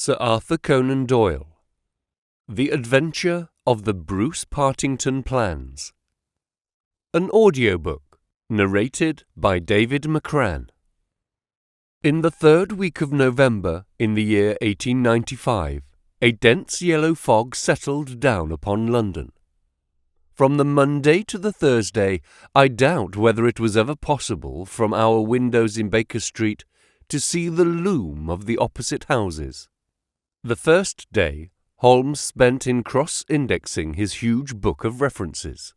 Sir Arthur Conan Doyle. The Adventure of the Bruce-Partington Plans. An audiobook, narrated by David McCran. In the third week of November in the year 1895, a dense yellow fog settled down upon London. From the Monday to the Thursday, I doubt whether it was ever possible from our windows in Baker Street to see the loom of the opposite houses. The first day, Holmes spent in cross-indexing his huge book of references.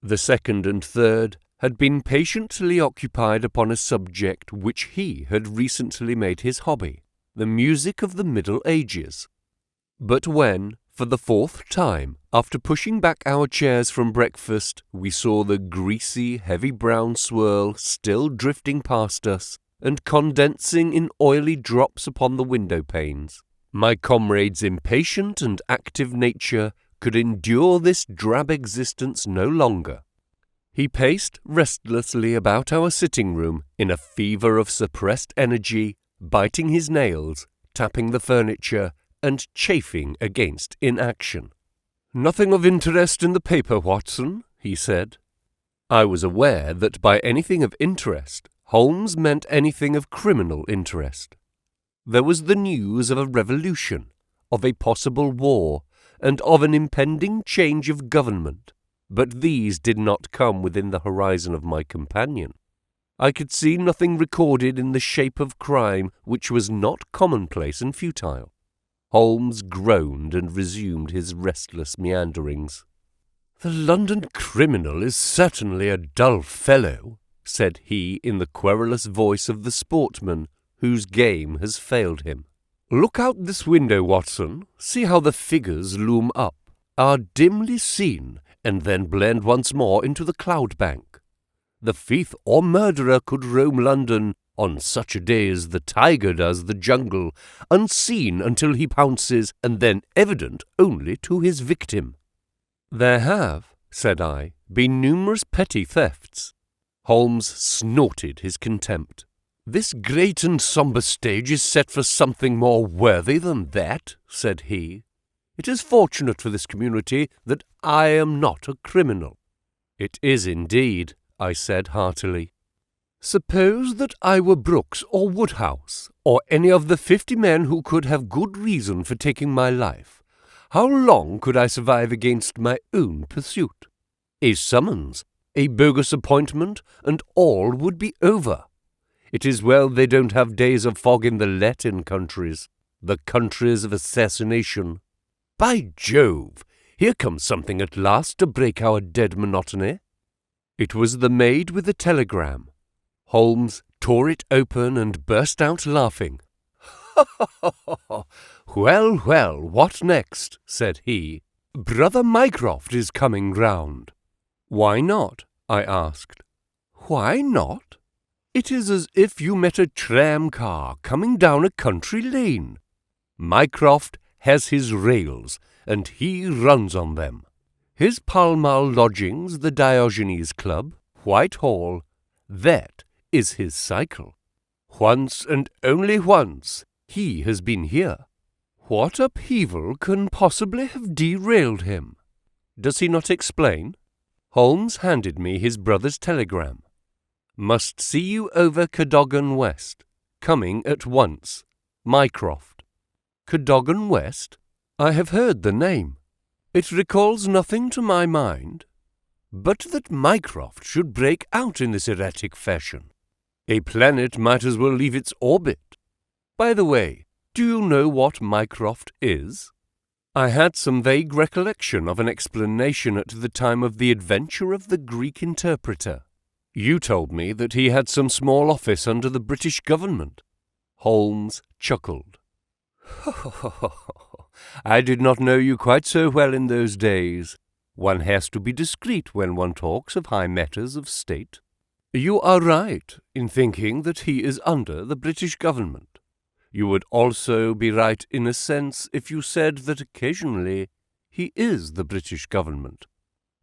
The second and third had been patiently occupied upon a subject which he had recently made his hobby, the music of the Middle Ages. But when, for the fourth time, after pushing back our chairs from breakfast, we saw the greasy, heavy brown swirl still drifting past us and condensing in oily drops upon the window panes, my comrade's impatient and active nature could endure this drab existence no longer. He paced restlessly about our sitting-room in a fever of suppressed energy, biting his nails, tapping the furniture, and chafing against inaction. "Nothing of interest in the paper, Watson," he said. I was aware that by anything of interest, Holmes meant anything of criminal interest. There was the news of a revolution, of a possible war, and of an impending change of government, but these did not come within the horizon of my companion. I could see nothing recorded in the shape of crime which was not commonplace and futile. Holmes groaned and resumed his restless meanderings. "The London criminal is certainly a dull fellow," said he in the querulous voice of the sportsman whose game has failed him. "Look out this window, Watson. See how the figures loom up, are dimly seen, and then blend once more into the cloud bank. The thief or murderer could roam London on such a day as the tiger does the jungle, unseen until he pounces, and then evident only to his victim." "There have," said I, "been numerous petty thefts." Holmes snorted his contempt. "This great and sombre stage is set for something more worthy than that," said he. "It is fortunate for this community that I am not a criminal." "It is indeed," I said heartily. "Suppose that I were Brooks or Woodhouse, or any of the 50 men who could have good reason for taking my life. How long could I survive against my own pursuit? A summons, a bogus appointment, and all would be over. It is well they don't have days of fog in the Latin countries, the countries of assassination. By Jove, here comes something at last to break our dead monotony." It was the maid with the telegram. Holmes tore it open and burst out laughing. "Well, well, what next?" said he. "Brother Mycroft is coming round." "Why not?" I asked. "Why not? It is as if you met a tram-car coming down a country lane. Mycroft has his rails, and he runs on them. His Pall Mall lodgings, the Diogenes Club, Whitehall, that is his cycle. Once and only once he has been here. What upheaval can possibly have derailed him? Does he not explain?" Holmes handed me his brother's telegram. "Must see you over Cadogan West. Coming at once. Mycroft." Cadogan West? I have heard the name. It recalls nothing to my mind. But that Mycroft should break out in this erratic fashion. A planet might as well leave its orbit. By the way, do you know what Mycroft is? I had some vague recollection of an explanation at the time of the adventure of the Greek interpreter. You told me that he had some small office under the British government. Holmes chuckled. "I did not know you quite so well in those days. One has to be discreet when one talks of high matters of state. You are right in thinking that he is under the British government. You would also be right in a sense if you said that occasionally he is the British government.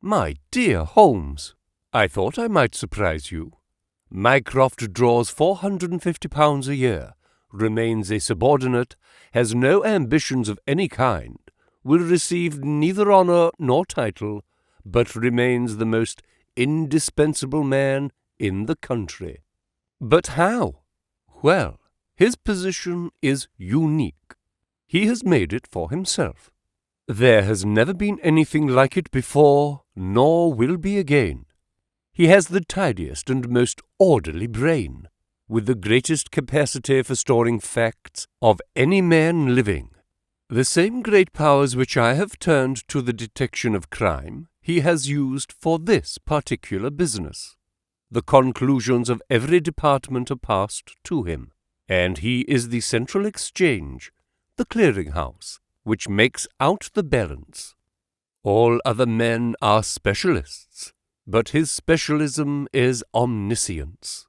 My dear Holmes, I thought I might surprise you. Mycroft draws £450 a year, remains a subordinate, has no ambitions of any kind, will receive neither honour nor title, but remains the most indispensable man in the country. But how? Well, his position is unique. He has made it for himself. There has never been anything like it before, nor will be again. He has the tidiest and most orderly brain, with the greatest capacity for storing facts of any man living. The same great powers which I have turned to the detection of crime, he has used for this particular business. The conclusions of every department are passed to him, and he is the central exchange, the clearing-house, which makes out the balance. All other men are specialists, but his specialism is omniscience.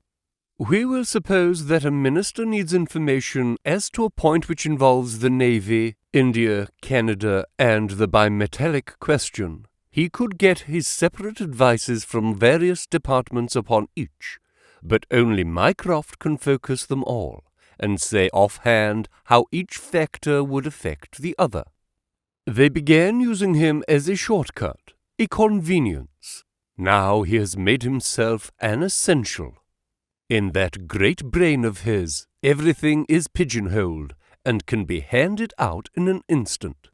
We will suppose that a minister needs information as to a point which involves the Navy, India, Canada, and the bimetallic question. He could get his separate advices from various departments upon each, but only Mycroft can focus them all, and say offhand how each factor would affect the other. They began using him as a shortcut, a convenience. Now he has made himself an essential. In that great brain of his, everything is pigeonholed and can be handed out in an instant.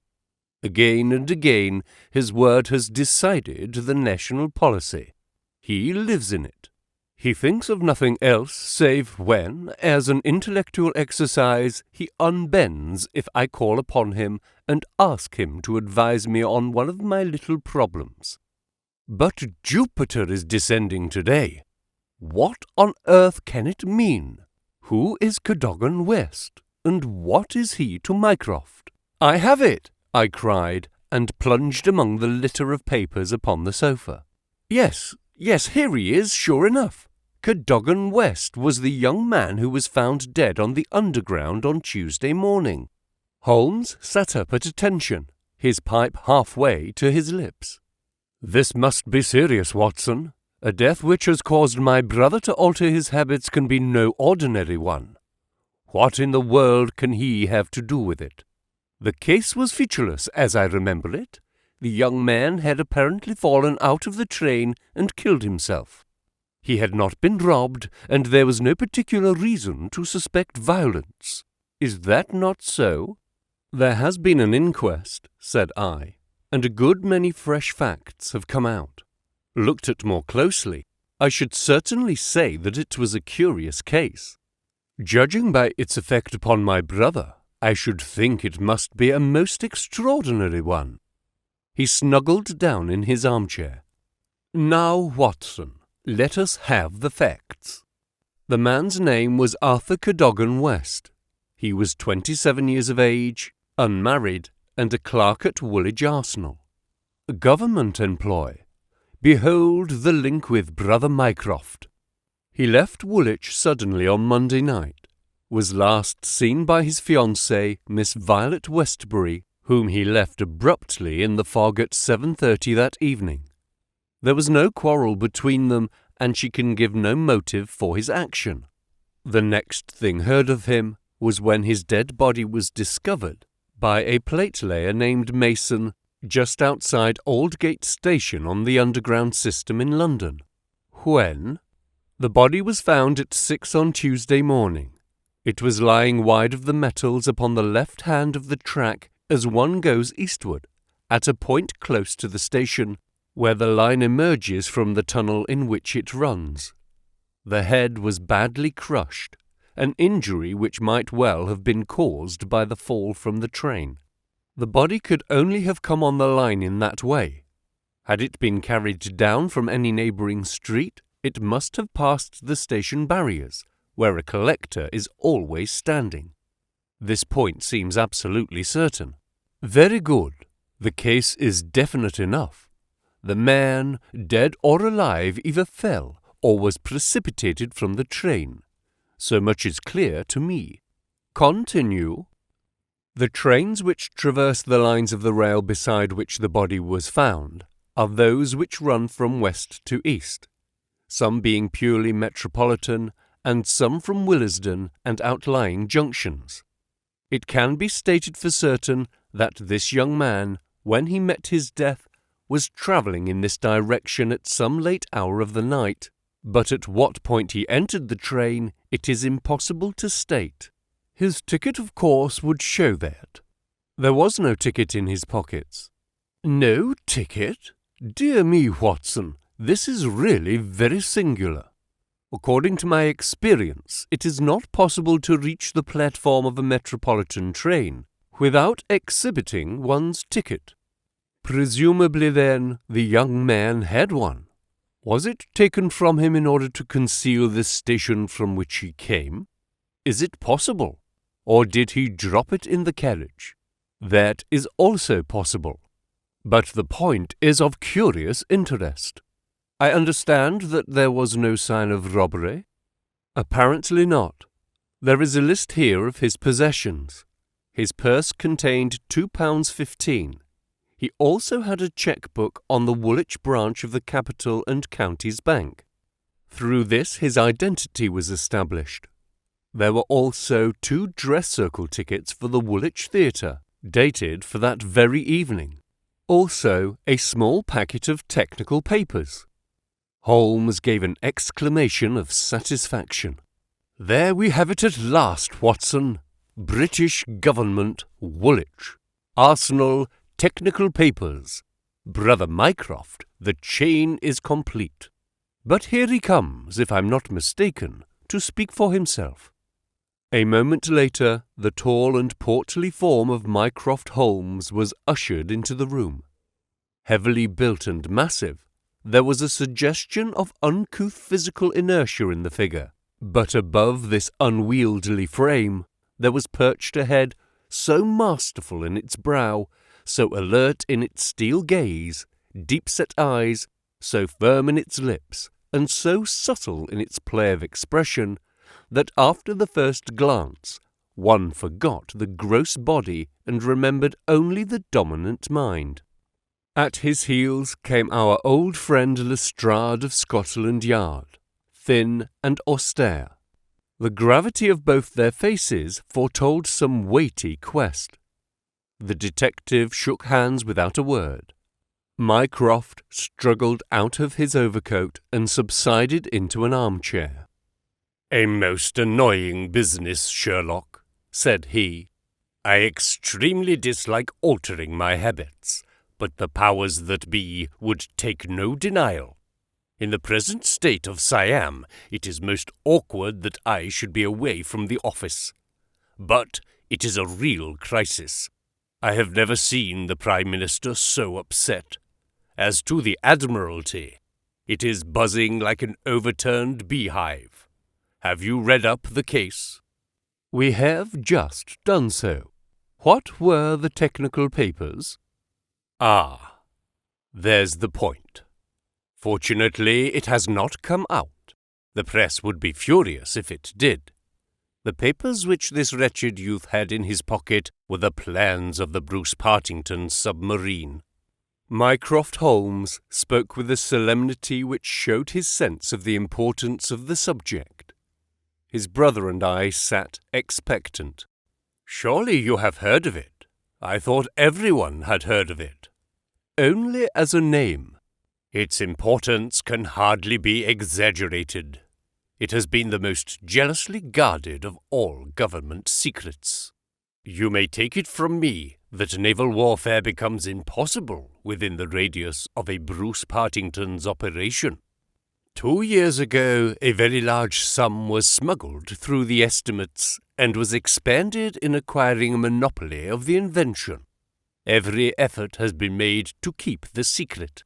Again and again his word has decided the national policy. He lives in it. He thinks of nothing else save when, as an intellectual exercise, he unbends if I call upon him and ask him to advise me on one of my little problems. But Jupiter is descending today. What on earth can it mean? Who is Cadogan West, and what is he to Mycroft? I have it, I cried, and plunged among the litter of papers upon the sofa. Yes, here he is, sure enough. Cadogan West was the young man who was found dead on the Underground on Tuesday morning. Holmes sat up at attention, his pipe halfway to his lips. This must be serious, Watson. A death which has caused my brother to alter his habits can be no ordinary one. What in the world can he have to do with it? The case was featureless, as I remember it. The young man had apparently fallen out of the train and killed himself. He had not been robbed, and there was no particular reason to suspect violence. Is that not so? There has been an inquest, said I, and a good many fresh facts have come out. Looked at more closely, I should certainly say that it was a curious case. Judging by its effect upon my brother, I should think it must be a most extraordinary one. He snuggled down in his armchair. Now, Watson, let us have the facts. The man's name was Arthur Cadogan West. He was 27 years of age, unmarried, and a clerk at Woolwich Arsenal. Government employ. Behold the link with Brother Mycroft. He left Woolwich suddenly on Monday night, was last seen by his fiancée, Miss Violet Westbury, whom he left abruptly in the fog at 7:30 that evening. There was no quarrel between them, and she can give no motive for his action. The next thing heard of him was when his dead body was discovered by a plate-layer named Mason just outside Aldgate station on the Underground system in London. When? The body was found at 6 on Tuesday morning. It was lying wide of the metals upon the left hand of the track as one goes eastward, at a point close to the station, where the line emerges from the tunnel in which it runs. The head was badly crushed, an injury which might well have been caused by the fall from the train. The body could only have come on the line in that way. Had it been carried down from any neighbouring street, it must have passed the station barriers, where a collector is always standing. This point seems absolutely certain. Very good. The case is definite enough. The man, dead or alive, either fell or was precipitated from the train. So much is clear to me. Continue. The trains which traverse the lines of the rail beside which the body was found are those which run from west to east, some being purely metropolitan and some from Willesden and outlying junctions. It can be stated for certain that this young man, when he met his death, was travelling in this direction at some late hour of the night, but at what point he entered the train it is impossible to state. His ticket, of course, would show that. There was no ticket in his pockets. No ticket? Dear me, Watson, this is really very singular. According to my experience, it is not possible to reach the platform of a metropolitan train without exhibiting one's ticket. Presumably, then, the young man had one. Was it taken from him in order to conceal the station from which he came? Is it possible? Or did he drop it in the carriage? That is also possible. But the point is of curious interest. I understand that there was no sign of robbery? Apparently not. There is a list here of his possessions. His purse contained £2.15. He also had a cheque-book on the Woolwich branch of the Capital and Counties Bank. Through this his identity was established. There were also 2 dress circle tickets for the Woolwich Theatre, dated for that very evening. Also a small packet of technical papers. Holmes gave an exclamation of satisfaction. There we have it at last, Watson. British Government, Woolwich. Arsenal, technical papers. Brother Mycroft, the chain is complete. But here he comes, if I'm not mistaken, to speak for himself. A moment later, the tall and portly form of Mycroft Holmes was ushered into the room. Heavily built and massive, there was a suggestion of uncouth physical inertia in the figure, but above this unwieldy frame there was perched a head so masterful in its brow, so alert in its steel gaze, deep-set eyes, so firm in its lips, and so subtle in its play of expression, that after the first glance one forgot the gross body and remembered only the dominant mind. At his heels came our old friend Lestrade of Scotland Yard, thin and austere. The gravity of both their faces foretold some weighty quest. The detective shook hands without a word. Mycroft struggled out of his overcoat and subsided into an armchair. "A most annoying business, Sherlock," said he. "I extremely dislike altering my habits, but the powers that be would take no denial. In the present state of Siam, it is most awkward that I should be away from the office. But it is a real crisis. I have never seen the Prime Minister so upset. As to the Admiralty, it is buzzing like an overturned beehive. Have you read up the case?" "We have just done so. What were the technical papers?" "Ah, there's the point. Fortunately, it has not come out. The press would be furious if it did. The papers which this wretched youth had in his pocket were the plans of the Bruce-Partington submarine." Mycroft Holmes spoke with a solemnity which showed his sense of the importance of the subject. His brother and I sat expectant. "Surely you have heard of it? I thought everyone had heard of it." "Only as a name." "Its importance can hardly be exaggerated. It has been the most jealously guarded of all government secrets. You may take it from me that naval warfare becomes impossible within the radius of a Bruce-Partington's operation. 2 years ago, a very large sum was smuggled through the estimates and was expended in acquiring a monopoly of the invention. Every effort has been made to keep the secret.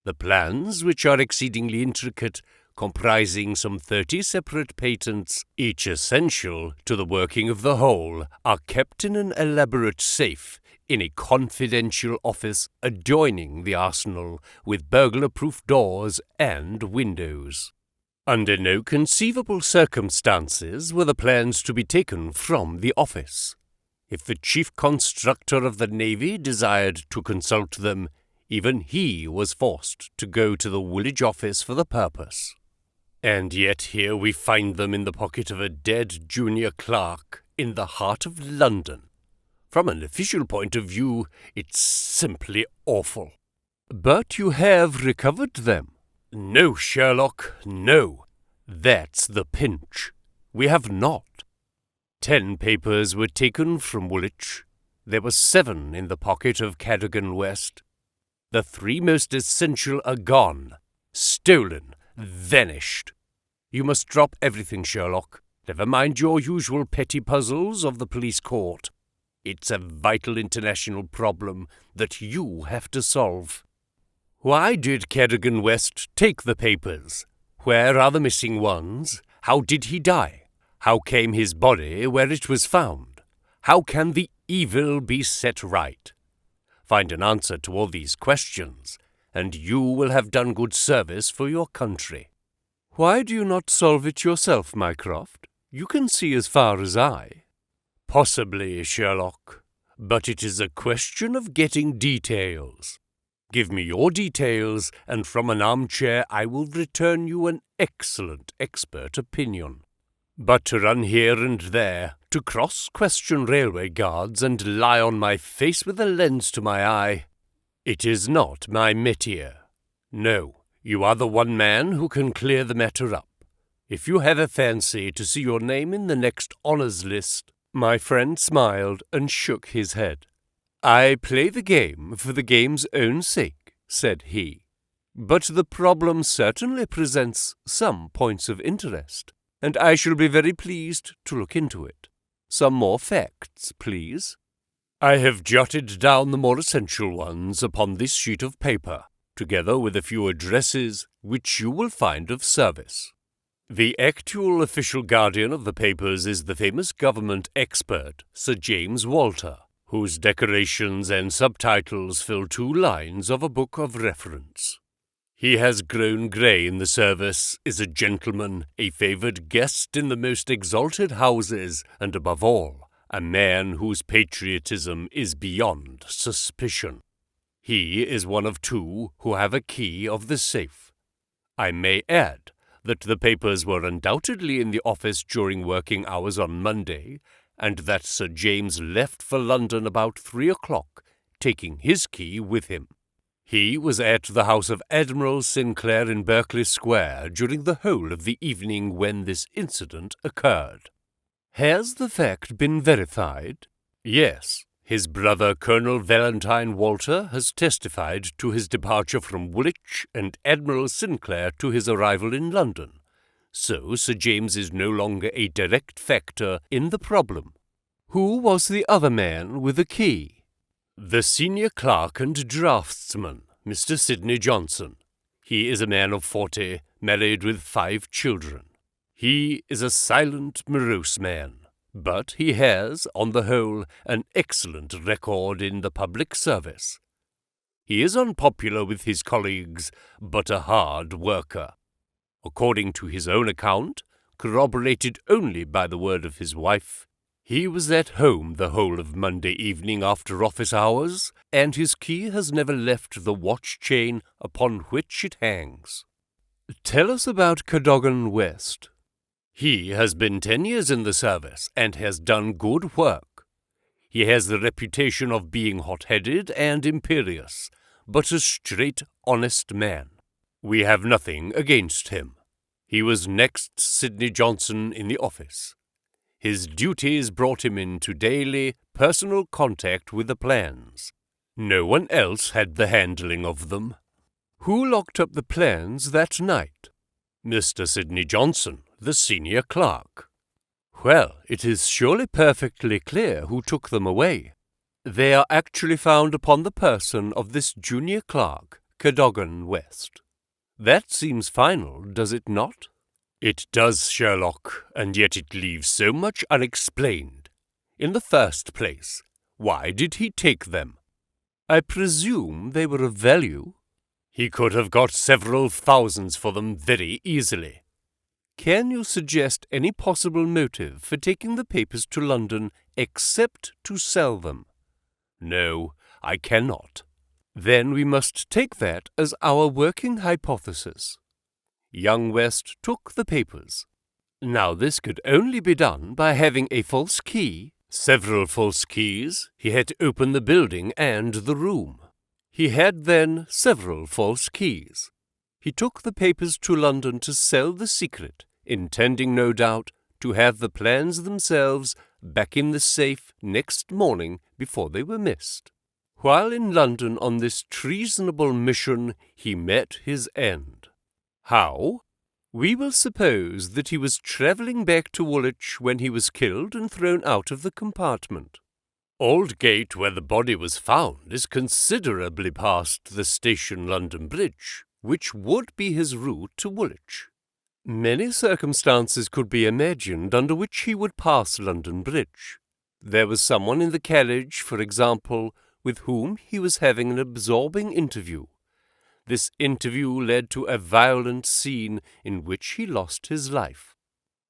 The plans, which are exceedingly intricate, comprising some 30 separate patents, each essential to the working of the whole, are kept in an elaborate safe in a confidential office adjoining the arsenal, with burglar-proof doors and windows. Under no conceivable circumstances were the plans to be taken from the office. If the chief constructor of the Navy desired to consult them, even he was forced to go to the Woolwich office for the purpose. And yet here we find them in the pocket of a dead junior clerk in the heart of London. From an official point of view, it's simply awful. But you have recovered them. No, Sherlock, no. That's the pinch. We have not. 10 papers were taken from Woolwich. There were 7 in the pocket of Cadogan West. The 3 most essential are gone, stolen, vanished. You must drop everything, Sherlock. Never mind your usual petty puzzles of the police court. It's a vital international problem that you have to solve. Why did Cadogan West take the papers? Where are the missing ones? How did he die? How came his body where it was found? How can the evil be set right? Find an answer to all these questions, and you will have done good service for your country. Why do you not solve it yourself, Mycroft? You can see as far as I. Possibly, Sherlock, but it is a question of getting details. Give me your details, and from an armchair I will return you an excellent expert opinion. But to run here and there, to cross-question railway guards and lie on my face with a lens to my eye, it is not my métier. No, you are the one man who can clear the matter up. If you have a fancy to see your name in the next honours list. My friend smiled and shook his head. I play the game for the game's own sake, said he. But the problem certainly presents some points of interest, and I shall be very pleased to look into it. Some more facts, please. I have jotted down the more essential ones upon this sheet of paper, together with a few addresses which you will find of service. The actual official guardian of the papers is the famous government expert, Sir James Walter, whose decorations and subtitles fill 2 lines of a book of reference. He has grown grey in the service, is a gentleman, a favoured guest in the most exalted houses, and above all, a man whose patriotism is beyond suspicion. He is one of 2 who have a key of the safe. I may add that the papers were undoubtedly in the office during working hours on Monday, and that Sir James left for London about 3 o'clock, taking his key with him. He was at the house of Admiral Sinclair in Berkeley Square during the whole of the evening when this incident occurred. Has the fact been verified? Yes. His brother Colonel Valentine Walter has testified to his departure from Woolwich and Admiral Sinclair to his arrival in London. So Sir James is no longer a direct factor in the problem. Who was the other man with the key? The senior clerk and draftsman, Mr. Sidney Johnson. He is a man of 40, married with 5 children. He is a silent, morose man. But he has, on the whole, an excellent record in the public service. He is unpopular with his colleagues, but a hard worker. According to his own account, corroborated only by the word of his wife, he was at home the whole of Monday evening after office hours, and his key has never left the watch chain upon which it hangs. Tell us about Cadogan West. He has been 10 years in the service and has done good work. He has the reputation of being hot-headed and imperious, but a straight, honest man. We have nothing against him. He was next Sidney Johnson in the office. His duties brought him into daily, personal contact with the plans. No one else had the handling of them. Who locked up the plans that night? Mr. Sidney Johnson, the senior clerk. Well, it is surely perfectly clear who took them away. They are actually found upon the person of this junior clerk, Cadogan West. That seems final, does it not? It does, Sherlock, and yet it leaves so much unexplained. In the first place, why did he take them? I presume they were of value. He could have got several thousands for them very easily. Can you suggest any possible motive for taking the papers to London except to sell them? No, I cannot. Then we must take that as our working hypothesis. Young West took the papers. Now this could only be done by having a false key, several false keys. He had to open the building and the room. He had then several false keys. He took the papers to London to sell the secret, intending no doubt to have the plans themselves back in the safe next morning before they were missed. While in London on this treasonable mission, he met his end. How? We will suppose that he was travelling back to Woolwich when he was killed and thrown out of the compartment. Aldgate, where the body was found, is considerably past the Station London Bridge, which would be his route to Woolwich. Many circumstances could be imagined under which he would pass London Bridge. There was someone in the carriage, for example, with whom he was having an absorbing interview. This interview led to a violent scene in which he lost his life.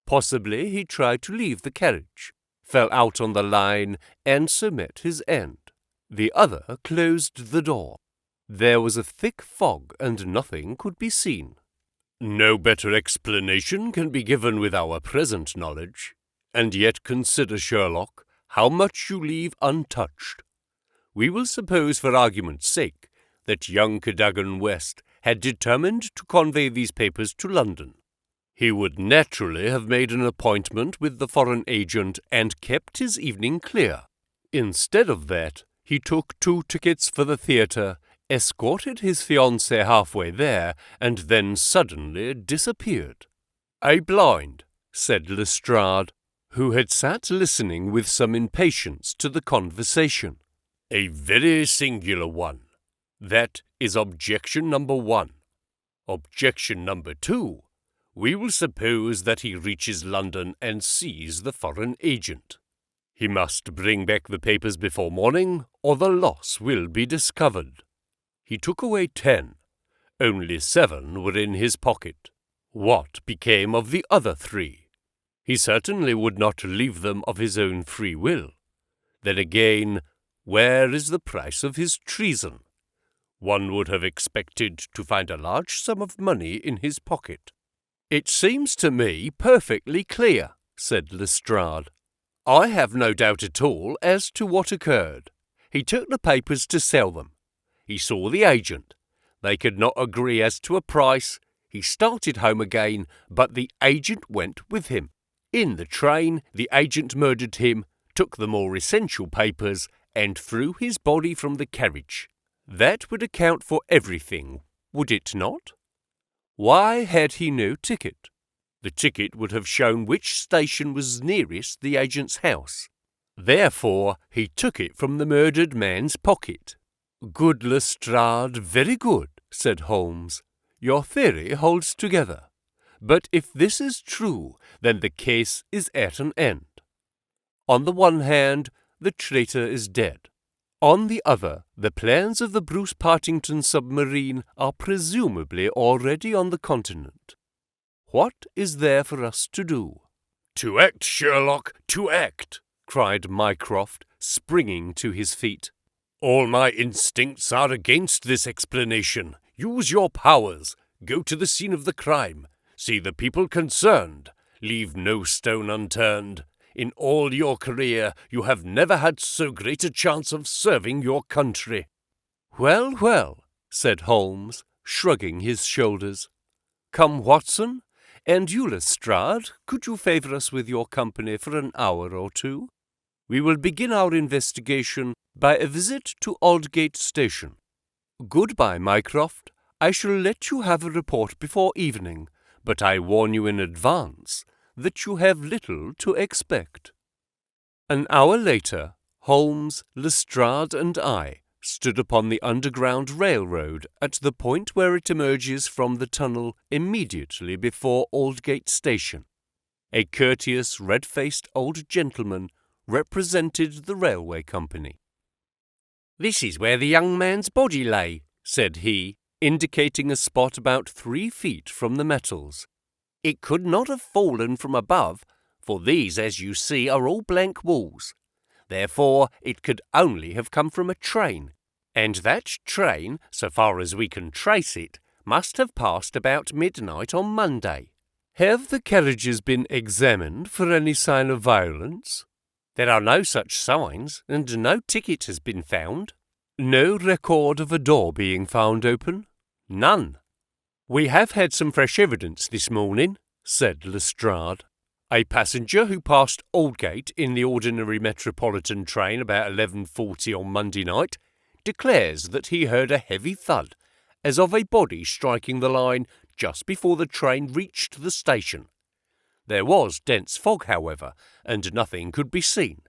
Possibly he tried to leave the carriage, fell out on the line, and so met his end. The other closed the door. There was a thick fog, and nothing could be seen. No better explanation can be given with our present knowledge. And yet consider, Sherlock, how much you leave untouched. We will suppose, for argument's sake, that young Cadogan West had determined to convey these papers to London. He would naturally have made an appointment with the foreign agent and kept his evening clear. Instead of that, he took 2 tickets for the theatre, escorted his fiancée halfway there, and then suddenly disappeared. "A blind," said Lestrade, who had sat listening with some impatience to the conversation. "A very singular one. That is objection number 1. Objection number 2. We will suppose that he reaches London and sees the foreign agent. He must bring back the papers before morning, or the loss will be discovered. He took away 10. Only 7 were in his pocket. What became of the other 3? He certainly would not leave them of his own free will. Then again, where is the price of his treason? One would have expected to find a large sum of money in his pocket." "It seems to me perfectly clear," said Lestrade. "I have no doubt at all as to what occurred. He took the papers to sell them. He saw the agent. They could not agree as to a price. He started home again, but the agent went with him. In the train, the agent murdered him, took the more essential papers, and threw his body from the carriage. That would account for everything, would it not? Why had he no ticket? The ticket would have shown which station was nearest the agent's house. Therefore, he took it from the murdered man's pocket." "Good, Lestrade, very good," said Holmes. "Your theory holds together. But if this is true, then the case is at an end. On the one hand, the traitor is dead. On the other, the plans of the Bruce-Partington submarine are presumably already on the continent. What is there for us to do?" "To act, Sherlock, to act!" cried Mycroft, springing to his feet. "All my instincts are against this explanation. Use your powers. Go to the scene of the crime. See the people concerned. Leave no stone unturned. In all your career, you have never had so great a chance of serving your country." "Well, well," said Holmes, shrugging his shoulders. "Come, Watson, and you, Lestrade, could you favour us with your company for an hour or 2? We will begin our investigation by a visit to Aldgate Station. Goodbye, Mycroft. I shall let you have a report before evening, but I warn you in advance that you have little to expect." An hour later, Holmes, Lestrade, and I stood upon the Underground Railroad at the point where it emerges from the tunnel immediately before Aldgate Station. A courteous, red-faced old gentleman represented the railway company. "This is where the young man's body lay," said he, indicating a spot about 3 feet from the metals. "It could not have fallen from above, for these, as you see, are all blank walls. Therefore, it could only have come from a train, and that train, so far as we can trace it, must have passed about midnight on Monday. Have the carriages been examined for any sign of violence? There are no such signs, and no ticket has been found. No record of a door being found open? None. We have had some fresh evidence this morning, said Lestrade. A passenger who passed Aldgate in the ordinary metropolitan train about 11:40 on Monday night declares that he heard a heavy thud, as of a body striking the line just before the train reached the station. There was dense fog, however, and nothing could be seen.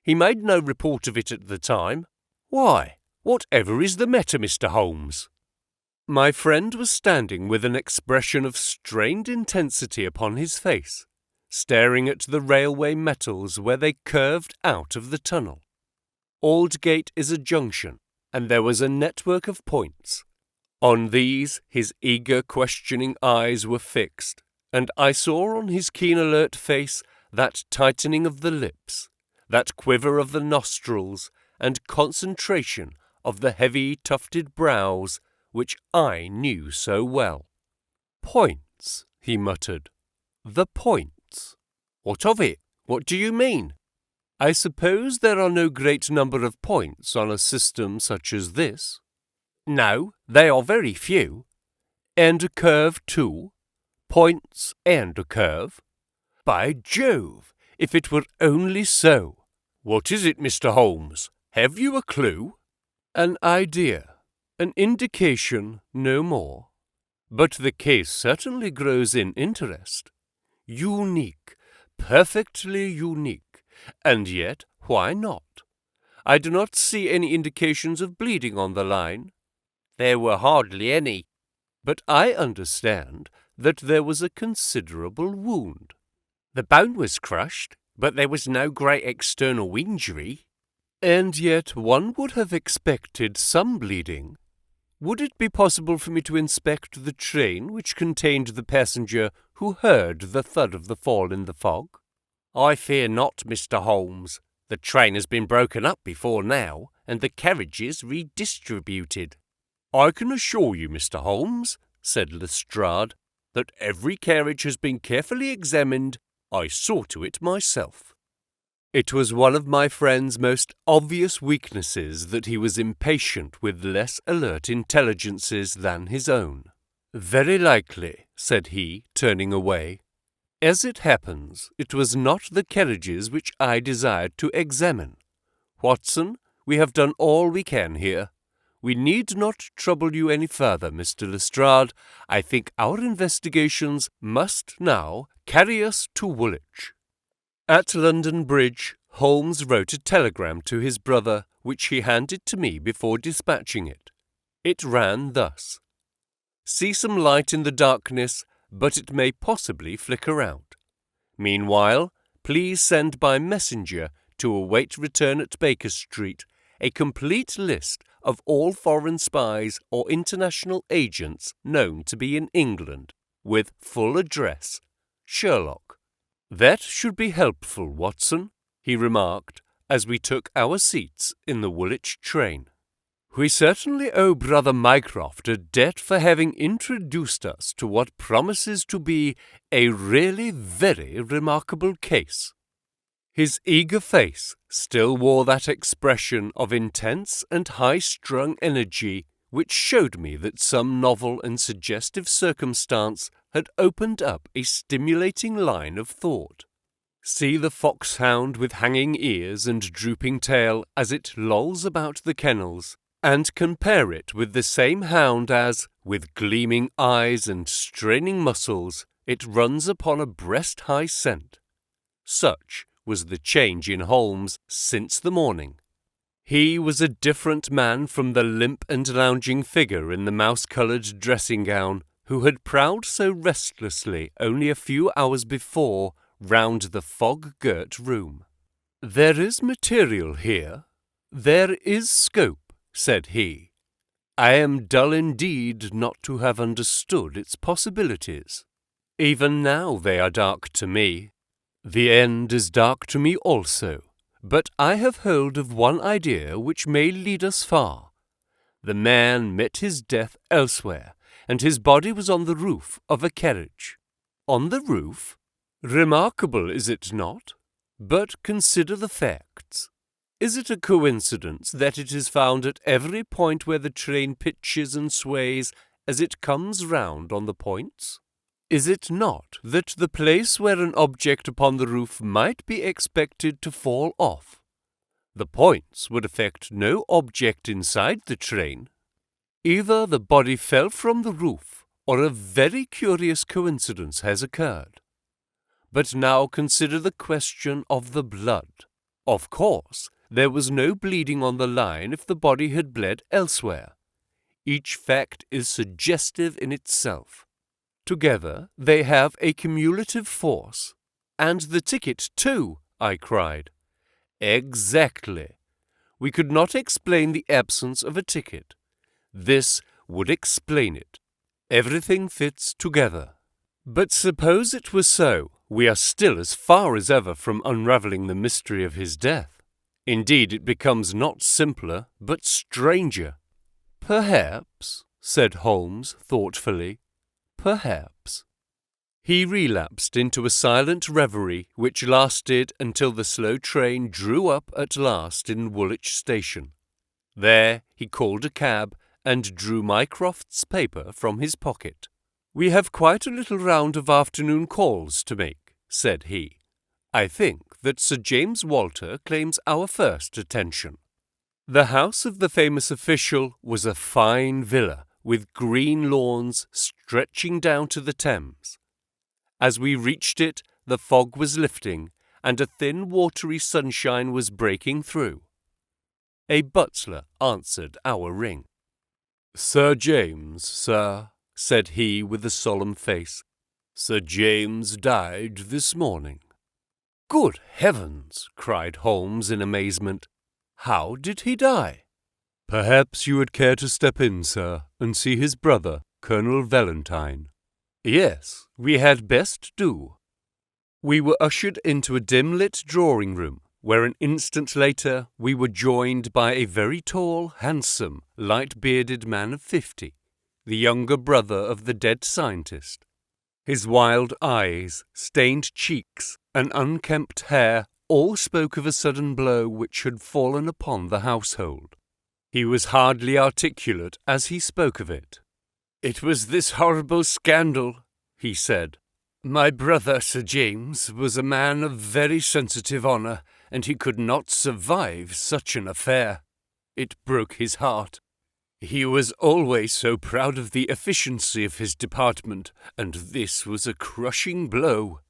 He made no report of it at the time. Why, whatever is the matter, Mr. Holmes? My friend was standing with an expression of strained intensity upon his face, staring at the railway metals where they curved out of the tunnel. Aldgate is a junction, and there was a network of points. On these his eager, questioning eyes were fixed, and I saw on his keen, alert face that tightening of the lips, that quiver of the nostrils, and concentration of the heavy, tufted brows which I knew so well. Points, he muttered. The points. What of it? What do you mean? I suppose there are no great number of points on a system such as this. No, they are very few. And a curve too? Points and a curve? By Jove, if it were only so! What is it, Mr. Holmes? Have you a clue? An idea. An indication, no more. But the case certainly grows in interest. Unique, perfectly unique, and yet why not? I do not see any indications of bleeding on the line. There were hardly any. But I understand that there was a considerable wound. The bone was crushed, but there was no great external injury. And yet one would have expected some bleeding. Would it be possible for me to inspect the train which contained the passenger who heard the thud of the fall in the fog? I fear not, Mr. Holmes. The train has been broken up before now, and the carriages redistributed. I can assure you, Mr. Holmes, said Lestrade, that every carriage has been carefully examined. I saw to it myself. It was one of my friend's most obvious weaknesses that he was impatient with less alert intelligences than his own. Very likely, said he, turning away. As it happens, it was not the carriages which I desired to examine. Watson, we have done all we can here. We need not trouble you any further, Mr. Lestrade. I think our investigations must now carry us to Woolwich. At London Bridge, Holmes wrote a telegram to his brother, which he handed to me before dispatching it. It ran thus: See some light in the darkness, but it may possibly flicker out. Meanwhile, please send by messenger to await return at Baker Street a complete list of all foreign spies or international agents known to be in England, with full address. Sherlock. That should be helpful, Watson, he remarked, as we took our seats in the Woolwich train. We certainly owe Brother Mycroft a debt for having introduced us to what promises to be a really very remarkable case. His eager face still wore that expression of intense and high-strung energy which showed me that some novel and suggestive circumstance had opened up a stimulating line of thought. See the foxhound with hanging ears and drooping tail as it lolls about the kennels, and compare it with the same hound as, with gleaming eyes and straining muscles, it runs upon a breast-high scent. Such was the change in Holmes since the morning. He was a different man from the limp and lounging figure in the mouse-coloured dressing-gown who had prowled so restlessly only a few hours before round the fog-girt room. There is material here. There is scope, said he. I am dull indeed not to have understood its possibilities. Even now they are dark to me. The end is dark to me also, but I have hold of one idea which may lead us far. The man met his death elsewhere, and his body was on the roof of a carriage. On the roof? Remarkable, is it not? But consider the facts. Is it a coincidence that it is found at every point where the train pitches and sways as it comes round on the points? Is it not that the place where an object upon the roof might be expected to fall off, the points would affect no object inside the train? Either the body fell from the roof, or a very curious coincidence has occurred. But now consider the question of the blood. Of course, there was no bleeding on the line if the body had bled elsewhere. Each fact is suggestive in itself. Together they have a cumulative force. And the ticket too, I cried. Exactly. We could not explain the absence of a ticket. This would explain it. Everything fits together. But suppose it were so, we are still as far as ever from unravelling the mystery of his death. Indeed, it becomes not simpler, but stranger. Perhaps, said Holmes thoughtfully, perhaps. He relapsed into a silent reverie which lasted until the slow train drew up at last in Woolwich station. There he called a cab and drew Mycroft's paper from his pocket. "We have quite a little round of afternoon calls to make," said he. "I think that Sir James Walter claims our first attention." The house of the famous official was a fine villa with green lawns stretching down to the Thames. As we reached it, the fog was lifting, and a thin watery sunshine was breaking through. A butler answered our ring. "Sir James, sir," said he with a solemn face. "Sir James died this morning." "Good heavens!" cried Holmes in amazement. "How did he die?" "Perhaps you would care to step in, sir, and see his brother, Colonel Valentine." "Yes, we had best do." We were ushered into a dim-lit drawing-room, where an instant later we were joined by a very tall, handsome, light-bearded man of 50, the younger brother of the dead scientist. His wild eyes, stained cheeks, and unkempt hair all spoke of a sudden blow which had fallen upon the household. He was hardly articulate as he spoke of it. "It was this horrible scandal," he said. "My brother, Sir James, was a man of very sensitive honour, and he could not survive such an affair. It broke his heart. He was always so proud of the efficiency of his department, and this was a crushing blow.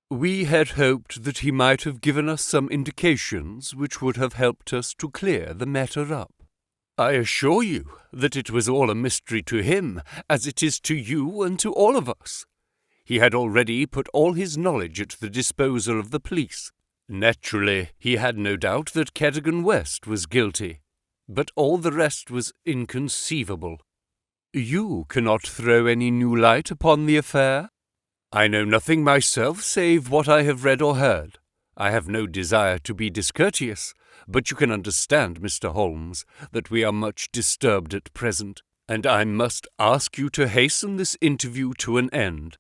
We had hoped that he might have given us some indications which would have helped us to clear the matter up. I assure you that it was all a mystery to him, as it is to you and to all of us. He had already put all his knowledge at the disposal of the police. Naturally, he had no doubt that Cadogan West was guilty, but all the rest was inconceivable. You cannot throw any new light upon the affair? I know nothing myself save what I have read or heard. I have no desire to be discourteous, but you can understand, Mr. Holmes, that we are much disturbed at present, and I must ask you to hasten this interview to an end."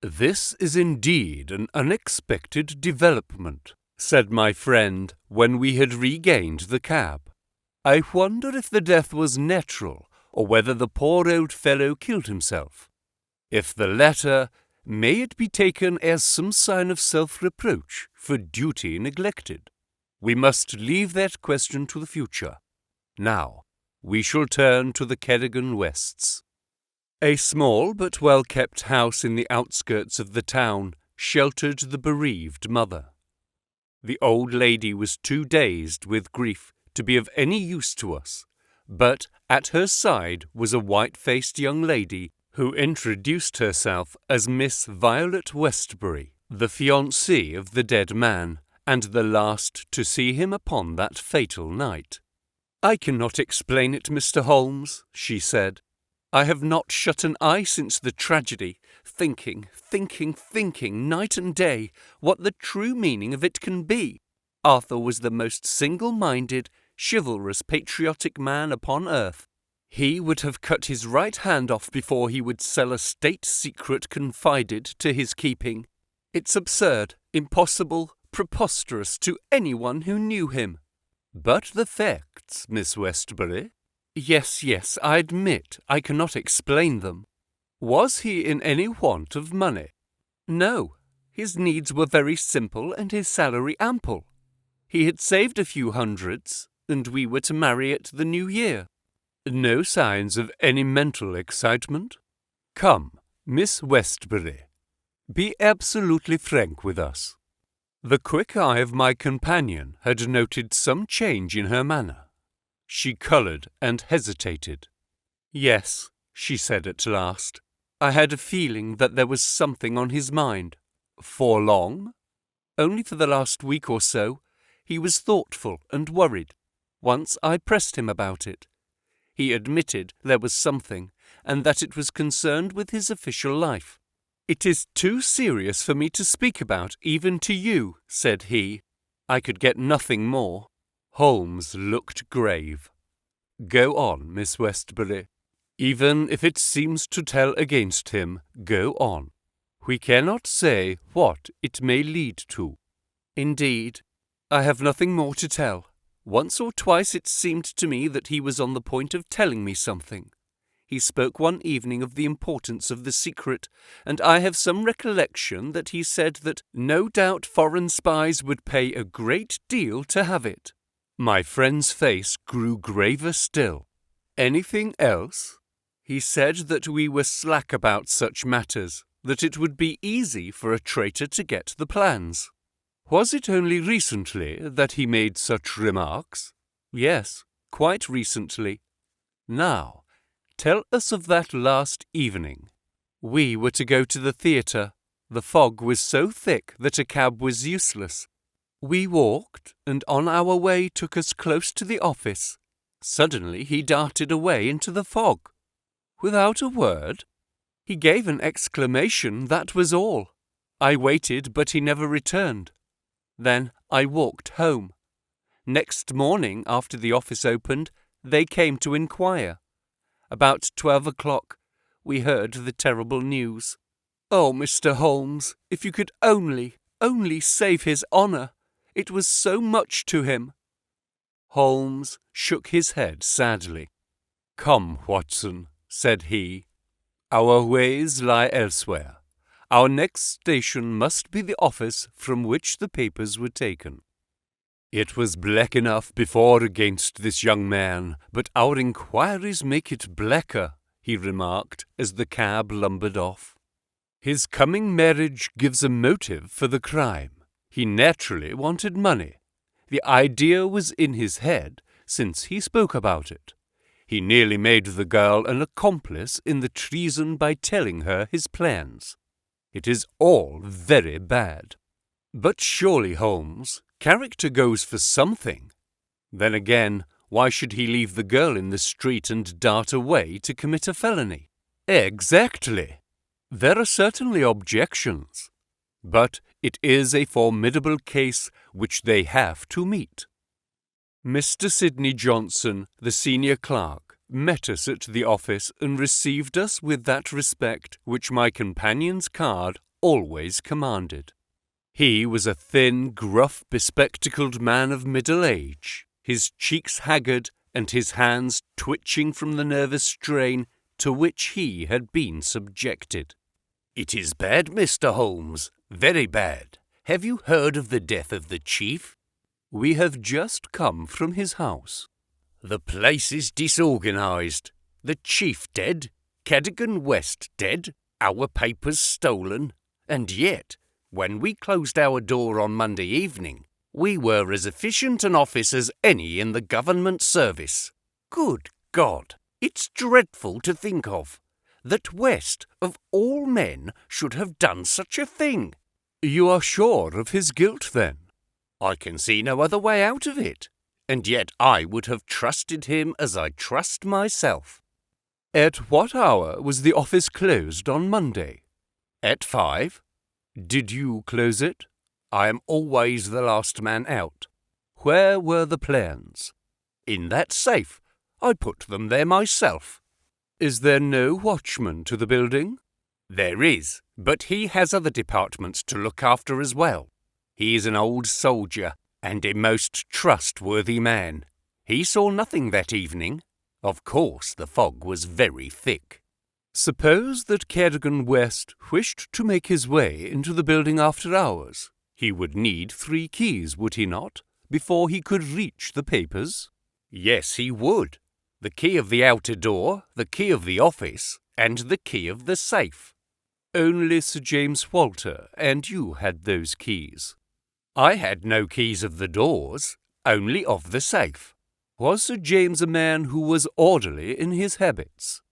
"This is indeed an unexpected development," said my friend, when we had regained the cab. "I wonder if the death was natural, or whether the poor old fellow killed himself. If the latter, may it be taken as some sign of self-reproach for duty neglected? We must leave that question to the future. Now, we shall turn to the Cadogan Wests." A small but well-kept house in the outskirts of the town sheltered the bereaved mother. The old lady was too dazed with grief to be of any use to us, but at her side was a white-faced young lady who introduced herself as Miss Violet Westbury, the fiancée of the dead man, and the last to see him upon that fatal night. "I cannot explain it, Mr. Holmes," she said. "I have not shut an eye since the tragedy, thinking night and day what the true meaning of it can be. Arthur was the most single-minded, chivalrous, patriotic man upon earth. He would have cut his right hand off before he would sell a state secret confided to his keeping. It's absurd, impossible, preposterous to anyone who knew him. But the facts, Miss Westbury? Yes, I admit I cannot explain them. Was he in any want of money? No, his needs were very simple and his salary ample. He had saved a few hundreds, and we were to marry at the new year. No signs of any mental excitement? Come, Miss Westbury, be absolutely frank with us. The quick eye of my companion had noted some change in her manner. She coloured and hesitated. Yes, she said at last, I had a feeling that there was something on his mind. For long? Only for the last week or so. He was thoughtful and worried. Once I pressed him about it. He admitted there was something, and that it was concerned with his official life. It is too serious for me to speak about, even to you, said he. I could get nothing more. Holmes looked grave. Go on, Miss Westbury. Even if it seems to tell against him, go on. We cannot say what it may lead to. Indeed, I have nothing more to tell. Once or twice it seemed to me that he was on the point of telling me something. He spoke one evening of the importance of the secret, and I have some recollection that he said that no doubt foreign spies would pay a great deal to have it. My friend's face grew graver still. Anything else? He said that we were slack about such matters, that it would be easy for a traitor to get the plans. Was it only recently that he made such remarks? Yes, quite recently. Now, tell us of that last evening. We were to go to the theatre. The fog was so thick that a cab was useless. We walked, and on our way took us close to the office. Suddenly he darted away into the fog. Without a word? He gave an exclamation, that was all. I waited, but he never returned. Then I walked home. Next morning, after the office opened, they came to inquire. About 12 o'clock, we heard the terrible news. Oh, Mr. Holmes, if you could only save his honour. It was so much to him. Holmes shook his head sadly. Come, Watson, said he. Our ways lie elsewhere. Our next station must be the office from which the papers were taken. It was black enough before against this young man, but our inquiries make it blacker, he remarked as the cab lumbered off. His coming marriage gives a motive for the crime. He naturally wanted money. The idea was in his head since he spoke about it. He nearly made the girl an accomplice in the treason by telling her his plans. It is all very bad. But surely, Holmes, character goes for something. Then again, why should he leave the girl in the street and dart away to commit a felony? Exactly. There are certainly objections. But it is a formidable case which they have to meet. Mr. Sidney Johnson, the senior clerk, met us at the office and received us with that respect which my companion's card always commanded. He was a thin, gruff, bespectacled man of middle age, his cheeks haggard and his hands twitching from the nervous strain to which he had been subjected. "It is bad, Mr. Holmes, very bad. Have you heard of the death of the chief?" "We have just come from his house." "The place is disorganized. The chief dead, Cadogan West dead, our papers stolen, and yet, when we closed our door on Monday evening, we were as efficient an office as any in the government service. Good God, it's dreadful to think of, that West, of all men, should have done such a thing." "You are sure of his guilt, then?" "I can see no other way out of it, and yet I would have trusted him as I trust myself." "At what hour was the office closed on Monday?" "At 5. "Did you close it?" "I am always the last man out." "Where were the plans?" "In that safe. I put them there myself." "Is there no watchman to the building?" "There is, but he has other departments to look after as well. He is an old soldier and a most trustworthy man. He saw nothing that evening. Of course, the fog was very thick." "Suppose that Cadogan West wished to make his way into the building after hours. He would need 3 keys, would he not, before he could reach the papers?" "Yes, he would. The key of the outer door, the key of the office, and the key of the safe." "Only Sir James Walter and you had those keys." "I had no keys of the doors, only of the safe." "Was Sir James a man who was orderly in his habits?"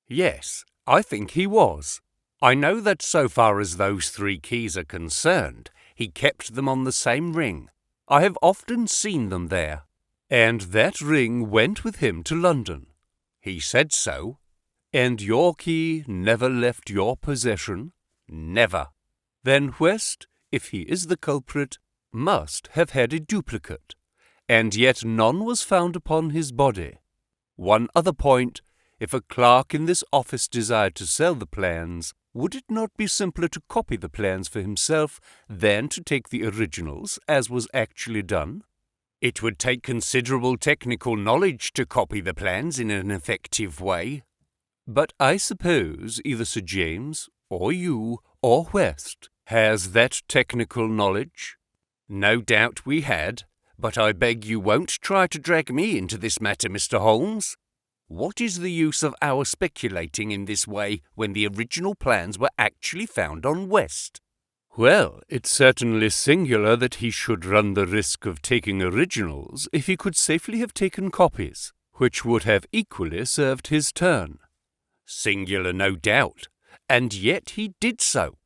"Yes, I think he was. I know that so far as those 3 keys are concerned, he kept them on the same ring. I have often seen them there." "And that ring went with him to London?" "He said so." "And your key never left your possession?" "Never." "Then West, if he is the culprit, must have had a duplicate, and yet none was found upon his body. One other point, if a clerk in this office desired to sell the plans, would it not be simpler to copy the plans for himself than to take the originals, as was actually done?" "It would take considerable technical knowledge to copy the plans in an effective way." "But I suppose either Sir James, or you, or West, has that technical knowledge?" "No doubt we had, but I beg you won't try to drag me into this matter, Mr. Holmes. What is the use of our speculating in this way when the original plans were actually found on West?" "Well, it's certainly singular that he should run the risk of taking originals if he could safely have taken copies, which would have equally served his turn." "Singular, no doubt, and yet he did so."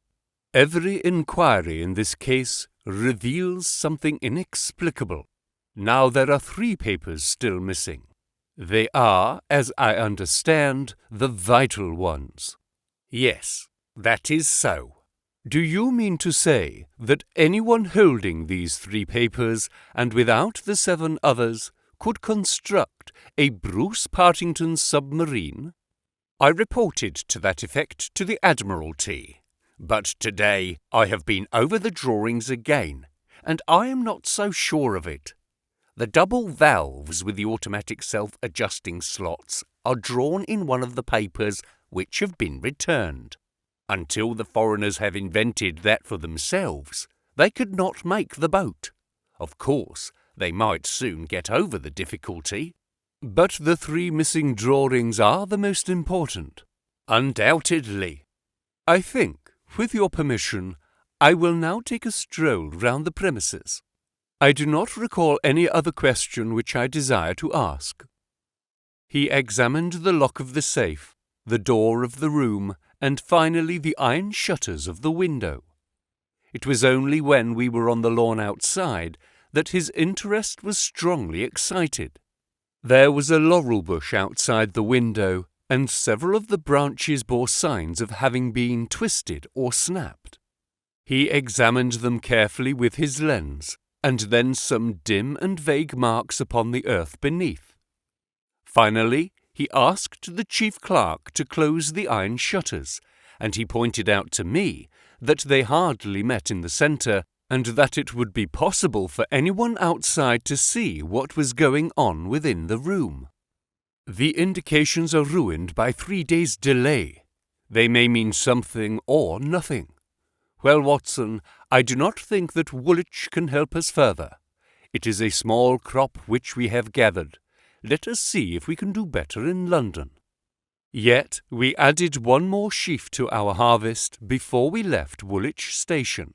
"Every inquiry in this case reveals something inexplicable. Now there are 3 papers still missing. They are, as I understand, the vital ones." "Yes, that is so." "Do you mean to say that anyone holding these 3 papers, and without the 7 others, could construct a Bruce-Partington submarine?" "I reported to that effect to the Admiralty. But today I have been over the drawings again, and I am not so sure of it. The double valves with the automatic self-adjusting slots are drawn in one of the papers which have been returned. Until the foreigners have invented that for themselves, they could not make the boat. Of course, they might soon get over the difficulty." "But the 3 missing drawings are the most important." "Undoubtedly." "I think, with your permission, I will now take a stroll round the premises. I do not recall any other question which I desire to ask." He examined the lock of the safe, the door of the room, and finally the iron shutters of the window. It was only when we were on the lawn outside that his interest was strongly excited. There was a laurel bush outside the window, and several of the branches bore signs of having been twisted or snapped. He examined them carefully with his lens, and then some dim and vague marks upon the earth beneath. Finally, he asked the chief clerk to close the iron shutters, and he pointed out to me that they hardly met in the centre, and that it would be possible for anyone outside to see what was going on within the room. "The indications are ruined by 3 days' delay. They may mean something or nothing. Well, Watson, I do not think that Woolwich can help us further. It is a small crop which we have gathered. Let us see if we can do better in London." Yet we added 1 more sheaf to our harvest before we left Woolwich station.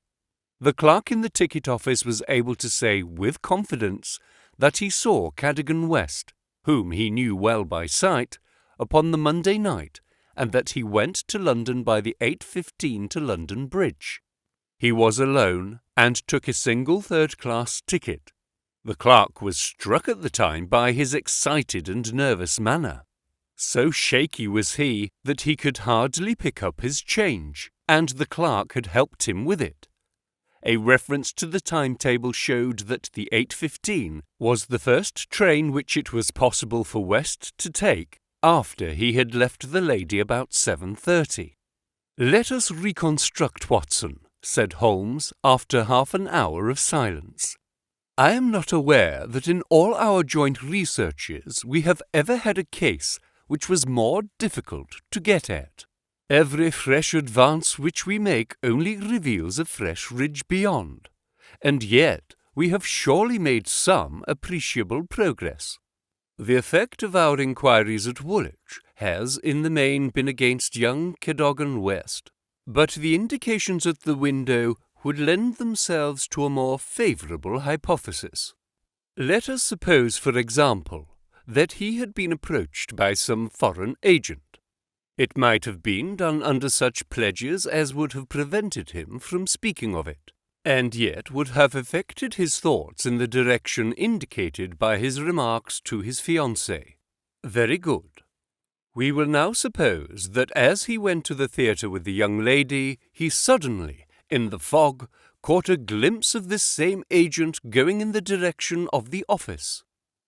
The clerk in the ticket office was able to say with confidence that he saw Cadogan West, whom he knew well by sight, upon the Monday night, and that he went to London by the 8:15 to London Bridge. He was alone, and took a single 3rd-class ticket. The clerk was struck at the time by his excited and nervous manner. So shaky was he that he could hardly pick up his change, and the clerk had helped him with it. A reference to the timetable showed that the 8:15 was the first train which it was possible for West to take after he had left the lady about 7:30. "Let us reconstruct, Watson," said Holmes after half an hour of silence. "I am not aware that in all our joint researches we have ever had a case which was more difficult to get at. Every fresh advance which we make only reveals a fresh ridge beyond, and yet we have surely made some appreciable progress. The effect of our inquiries at Woolwich has in the main been against young Cadogan West, but the indications at the window would lend themselves to a more favourable hypothesis. Let us suppose, for example, that he had been approached by some foreign agent. It might have been done under such pledges as would have prevented him from speaking of it, and yet would have affected his thoughts in the direction indicated by his remarks to his fiancée. Very good. We will now suppose that as he went to the theatre with the young lady, he suddenly, in the fog, caught a glimpse of this same agent going in the direction of the office.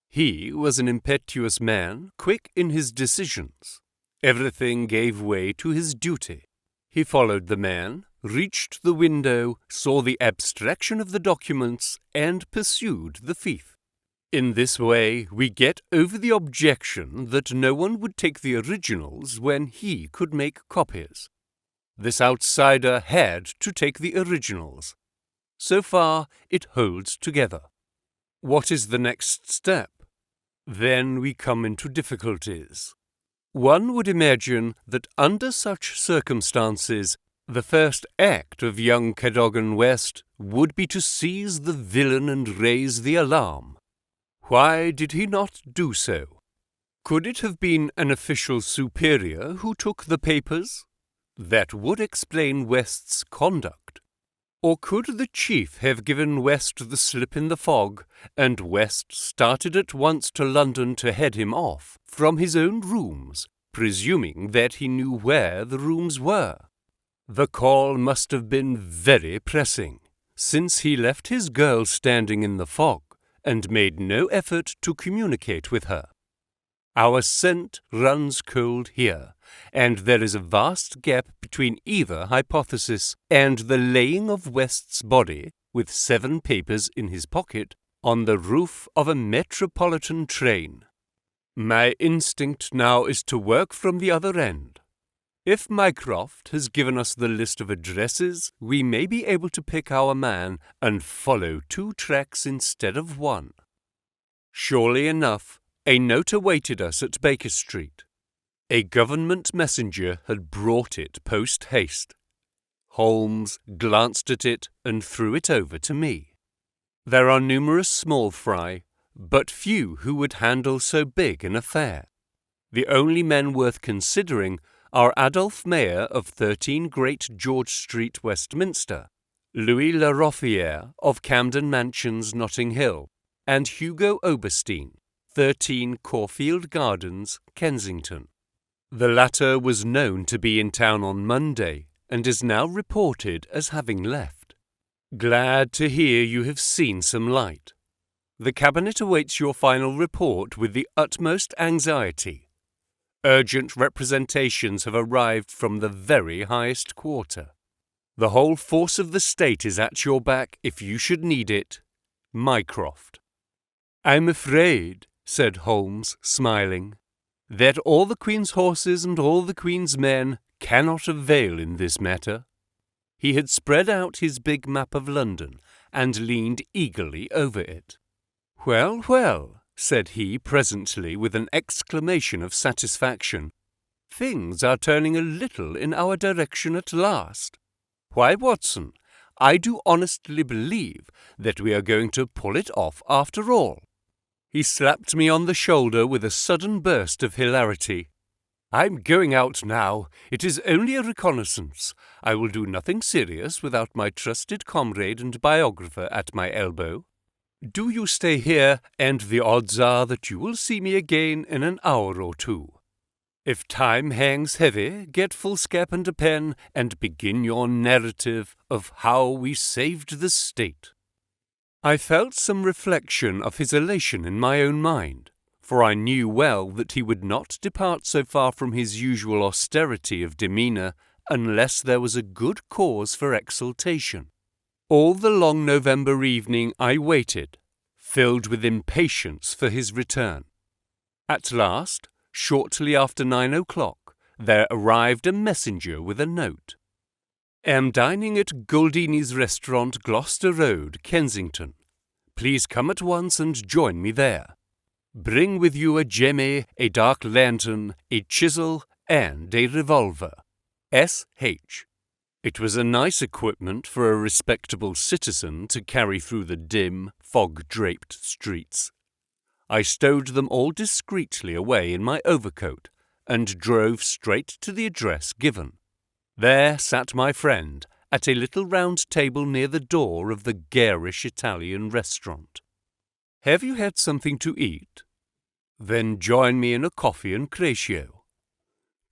He was an impetuous man, quick in his decisions. Everything gave way to his duty. He followed the man, reached the window, saw the abstraction of the documents, and pursued the thief. In this way, we get over the objection that no one would take the originals when he could make copies. This outsider had to take the originals. So far, it holds together. What is the next step? Then we come into difficulties. One would imagine that under such circumstances, the first act of young Cadogan West would be to seize the villain and raise the alarm. Why did he not do so? Could it have been an official superior who took the papers? That would explain West's conduct. Or could the chief have given West the slip in the fog, and West started at once to London to head him off from his own rooms, presuming that he knew where the rooms were? The call must have been very pressing, since he left his girl standing in the fog and made no effort to communicate with her. Our scent runs cold here, and there is a vast gap between either hypothesis and the laying of West's body, with 7 papers in his pocket, on the roof of a metropolitan train. My instinct now is to work from the other end. If Mycroft has given us the list of addresses, we may be able to pick our man and follow 2 tracks instead of 1. Surely enough, a note awaited us at Baker Street. A government messenger had brought it post-haste. Holmes glanced at it and threw it over to me. There are numerous small fry, but few who would handle so big an affair. The only men worth considering are Adolphe Mayer of 13 Great George Street, Westminster, Louis La Rothière of Camden Mansions, Notting Hill, and Hugo Oberstein, 13 Caulfield Gardens, Kensington. The latter was known to be in town on Monday, and is now reported as having left. Glad to hear you have seen some light. The Cabinet awaits your final report with the utmost anxiety. Urgent representations have arrived from the very highest quarter. The whole force of the state is at your back if you should need it. Mycroft. "I'm afraid," said Holmes, smiling, "that all the Queen's horses and all the Queen's men cannot avail in this matter." He had spread out his big map of London and leaned eagerly over it. "Well, well," said he presently with an exclamation of satisfaction, "things are turning a little in our direction at last. Why, Watson, I do honestly believe that we are going to pull it off after all." He slapped me on the shoulder with a sudden burst of hilarity. "I'm going out now. It is only a reconnaissance. I will do nothing serious without my trusted comrade and biographer at my elbow. Do you stay here, and the odds are that you will see me again in an hour or 2. If time hangs heavy, get foolscap and a pen, and begin your narrative of how we saved the state. I felt some reflection of his elation in my own mind, for I knew well that he would not depart so far from his usual austerity of demeanour unless there was a good cause for exultation. All the long November evening I waited, filled with impatience for his return. At last, shortly after 9 o'clock, there arrived a messenger with a note. Am dining at Goldini's Restaurant, Gloucester Road, Kensington. Please come at once and join me there. Bring with you a jemmy, a dark lantern, a chisel, and a revolver. S.H. It was a nice equipment for a respectable citizen to carry through the dim, fog-draped streets. I stowed them all discreetly away in my overcoat and drove straight to the address given. There sat my friend at a little round table near the door of the garish Italian restaurant. Have you had something to eat? Then join me in a coffee and cratio.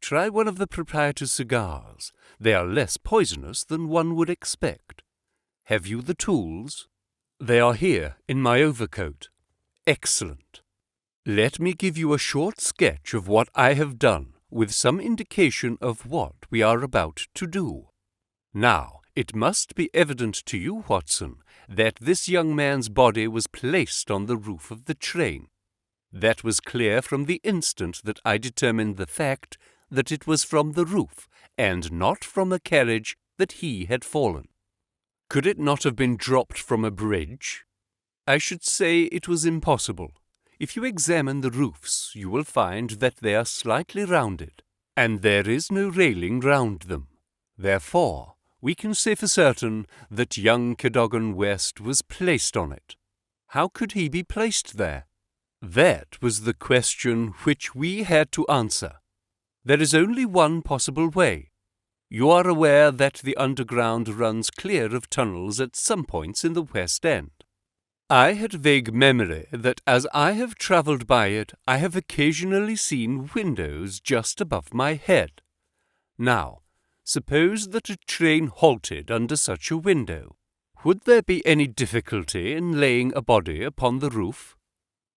Try one of the proprietor's cigars. They are less poisonous than one would expect. Have you the tools? They are here in my overcoat. Excellent. Let me give you a short sketch of what I have done, with some indication of what we are about to do. Now, it must be evident to you, Watson, that this young man's body was placed on the roof of the train. That was clear from the instant that I determined the fact that it was from the roof, and not from a carriage, that he had fallen. Could it not have been dropped from a bridge? I should say it was impossible. If you examine the roofs, you will find that they are slightly rounded, and there is no railing round them. Therefore, we can say for certain that young Cadogan West was placed on it. How could he be placed there? That was the question which we had to answer. There is only one possible way. You are aware that the underground runs clear of tunnels at some points in the West End. I had vague memory that as I have travelled by it, I have occasionally seen windows just above my head. Now, suppose that a train halted under such a window. Would there be any difficulty in laying a body upon the roof?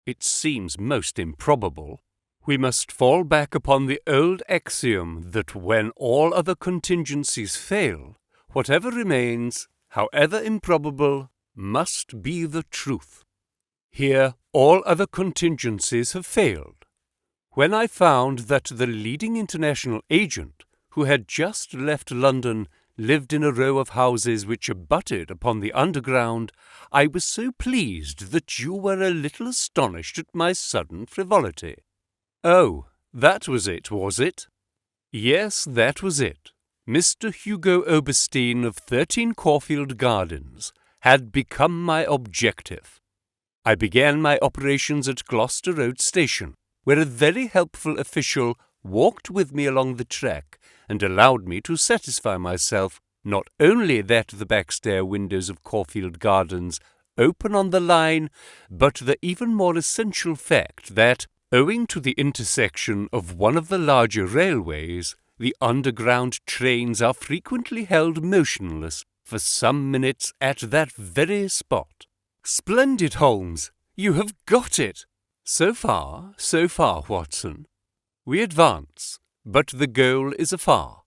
It seems most improbable. We must fall back upon the old axiom that when all other contingencies fail, whatever remains, however improbable, must be the truth. Here all other contingencies have failed. When I found that the leading international agent, who had just left London, lived in a row of houses which abutted upon the underground, I was so pleased that you were a little astonished at my sudden frivolity. Oh, that was it, was it? Yes, that was it. Mr. Hugo Oberstein of 13 Caulfield Gardens had become my objective. I began my operations at Gloucester Road Station, where a very helpful official walked with me along the track and allowed me to satisfy myself not only that the backstair windows of Caulfield Gardens open on the line, but the even more essential fact that, owing to the intersection of one of the larger railways, the underground trains are frequently held motionless for some minutes at that very spot. Splendid, Holmes! You have got it! So far, Watson. We advance, but the goal is afar.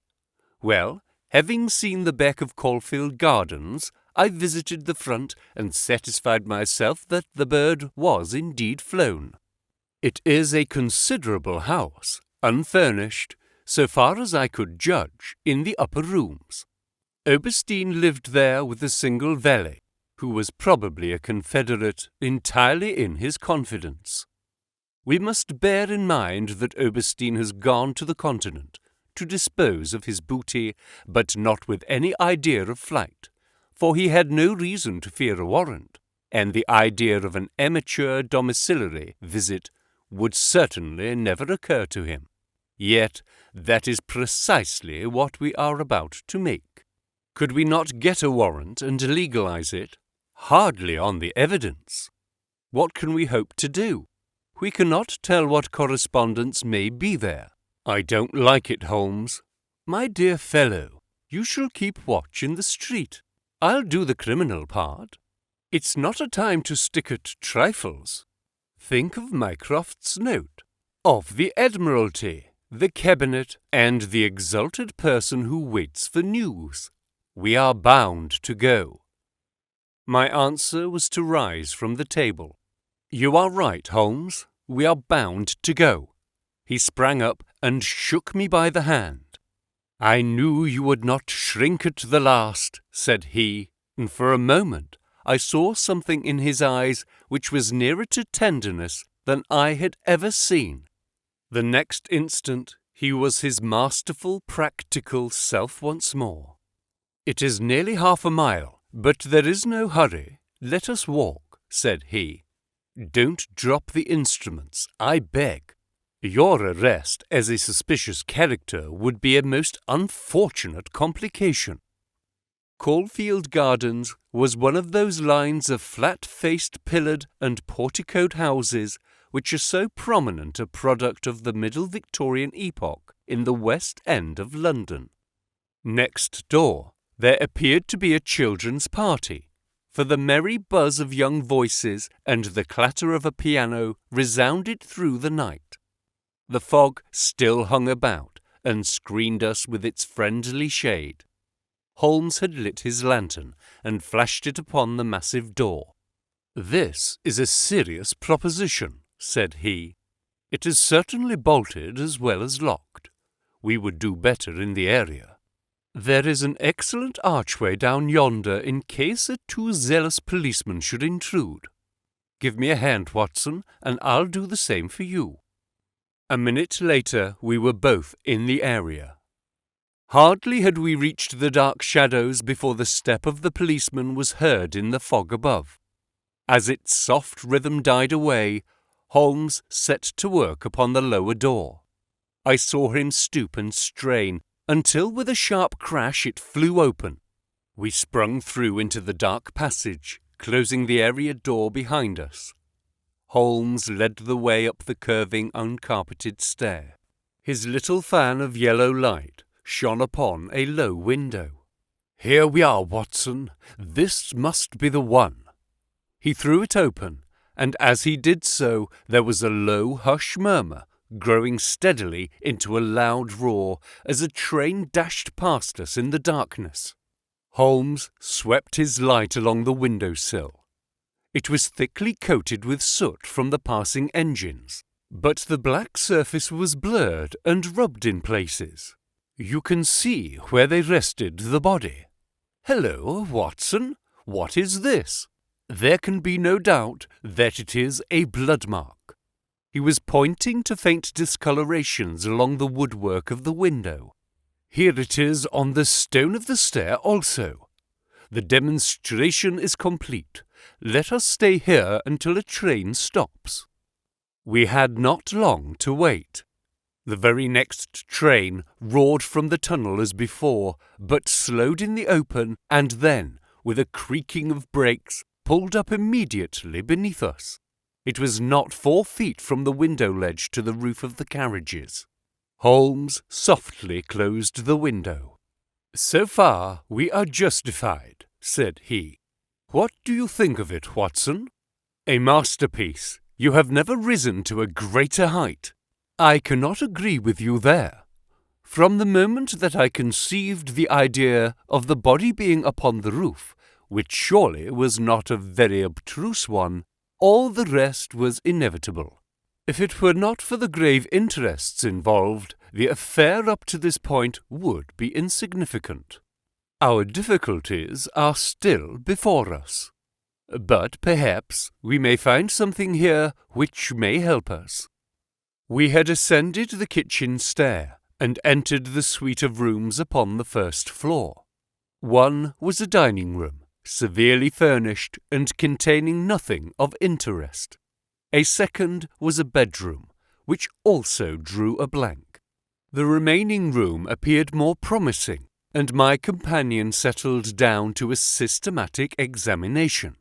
Well, having seen the back of Caulfield Gardens, I visited the front and satisfied myself that the bird was indeed flown. It is a considerable house, unfurnished, so far as I could judge, in the upper rooms. Oberstein lived there with a single valet, who was probably a confederate entirely in his confidence. We must bear in mind that Oberstein has gone to the continent to dispose of his booty, but not with any idea of flight, for he had no reason to fear a warrant, and the idea of an amateur domiciliary visit would certainly never occur to him. Yet that is precisely what we are about to make. Could we not get a warrant and legalize it? Hardly on the evidence. What can we hope to do? We cannot tell what correspondence may be there. "I don't like it, Holmes. My dear fellow, you shall keep watch in the street. I'll do the criminal part. It's not a time to stick at trifles. Think of Mycroft's note, of the Admiralty, the Cabinet, and the exalted person who waits for news. We are bound to go." My answer was to rise from the table. "You are right, Holmes. We are bound to go." He sprang up and shook me by the hand. "I knew you would not shrink at the last," said he, and for a moment I saw something in his eyes which was nearer to tenderness than I had ever seen. The next instant he was his masterful, practical self once more. "It is nearly half a mile, but there is no hurry. Let us walk," said he. "Don't drop the instruments, I beg. Your arrest as a suspicious character would be a most unfortunate complication." Caulfield Gardens was one of those lines of flat-faced pillared and porticoed houses which are so prominent a product of the Middle Victorian epoch in the West End of London. Next door there appeared to be a children's party, for the merry buzz of young voices and the clatter of a piano resounded through the night. The fog still hung about and screened us with its friendly shade. Holmes had lit his lantern and flashed it upon the massive door. "This is a serious proposition," said he. "It is certainly bolted as well as locked. We would do better in the area. There is an excellent archway down yonder in case a too zealous policeman should intrude. Give me a hand, Watson, and I'll do the same for you." A minute later we were both in the area. Hardly had we reached the dark shadows before the step of the policeman was heard in the fog above. As its soft rhythm died away, Holmes set to work upon the lower door. I saw him stoop and strain, until with a sharp crash it flew open. We sprung through into the dark passage, closing the area door behind us. Holmes led the way up the curving, uncarpeted stair. His little fan of yellow light shone upon a low window. "Here we are, Watson. This must be the one." He threw it open, and as he did so there was a low hush murmur, growing steadily into a loud roar as a train dashed past us in the darkness. Holmes swept his light along the window-sill. It was thickly coated with soot from the passing engines, but the black surface was blurred and rubbed in places. You can see where they rested the body. "Hello, Watson, what is this?" There can be no doubt that it is a blood mark. He was pointing to faint discolorations along the woodwork of the window. "Here it is on the stone of the stair also. The demonstration is complete. Let us stay here until a train stops." We had not long to wait. The very next train roared from the tunnel as before, but slowed in the open and then, with a creaking of brakes, pulled up immediately beneath us. It was not 4 feet from the window ledge to the roof of the carriages. Holmes softly closed the window. "So far we are justified," said he. "What do you think of it, Watson?" "A masterpiece. You have never risen to a greater height." "I cannot agree with you there. From the moment that I conceived the idea of the body being upon the roof, which surely was not a very abstruse one, all the rest was inevitable. If it were not for the grave interests involved, the affair up to this point would be insignificant. Our difficulties are still before us. But perhaps we may find something here which may help us." We had ascended the kitchen stair and entered the suite of rooms upon the first floor. One was a dining room, severely furnished and containing nothing of interest. A second was a bedroom, which also drew a blank. The remaining room appeared more promising, and my companion settled down to a systematic examination.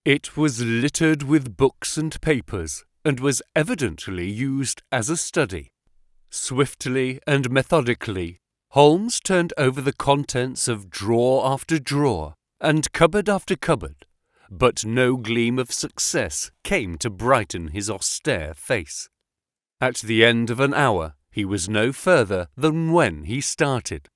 It was littered with books and papers, and was evidently used as a study. Swiftly and methodically, Holmes turned over the contents of drawer after drawer and cupboard after cupboard, but no gleam of success came to brighten his austere face. At the end of an hour, he was no further than when he started.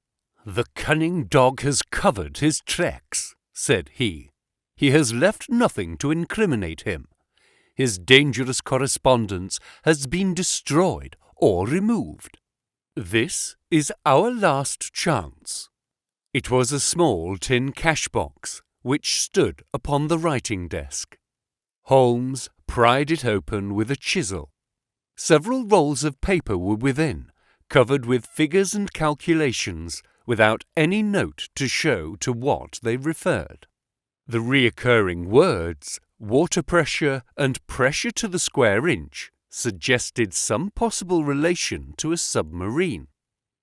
"The cunning dog has covered his tracks," said he. "He has left nothing to incriminate him. His dangerous correspondence has been destroyed or removed. This is our last chance." It was a small tin cash box which stood upon the writing desk. Holmes pried it open with a chisel. Several rolls of paper were within, covered with figures and calculations, without any note to show to what they referred. The recurring words, water pressure and pressure to the square inch, suggested some possible relation to a submarine.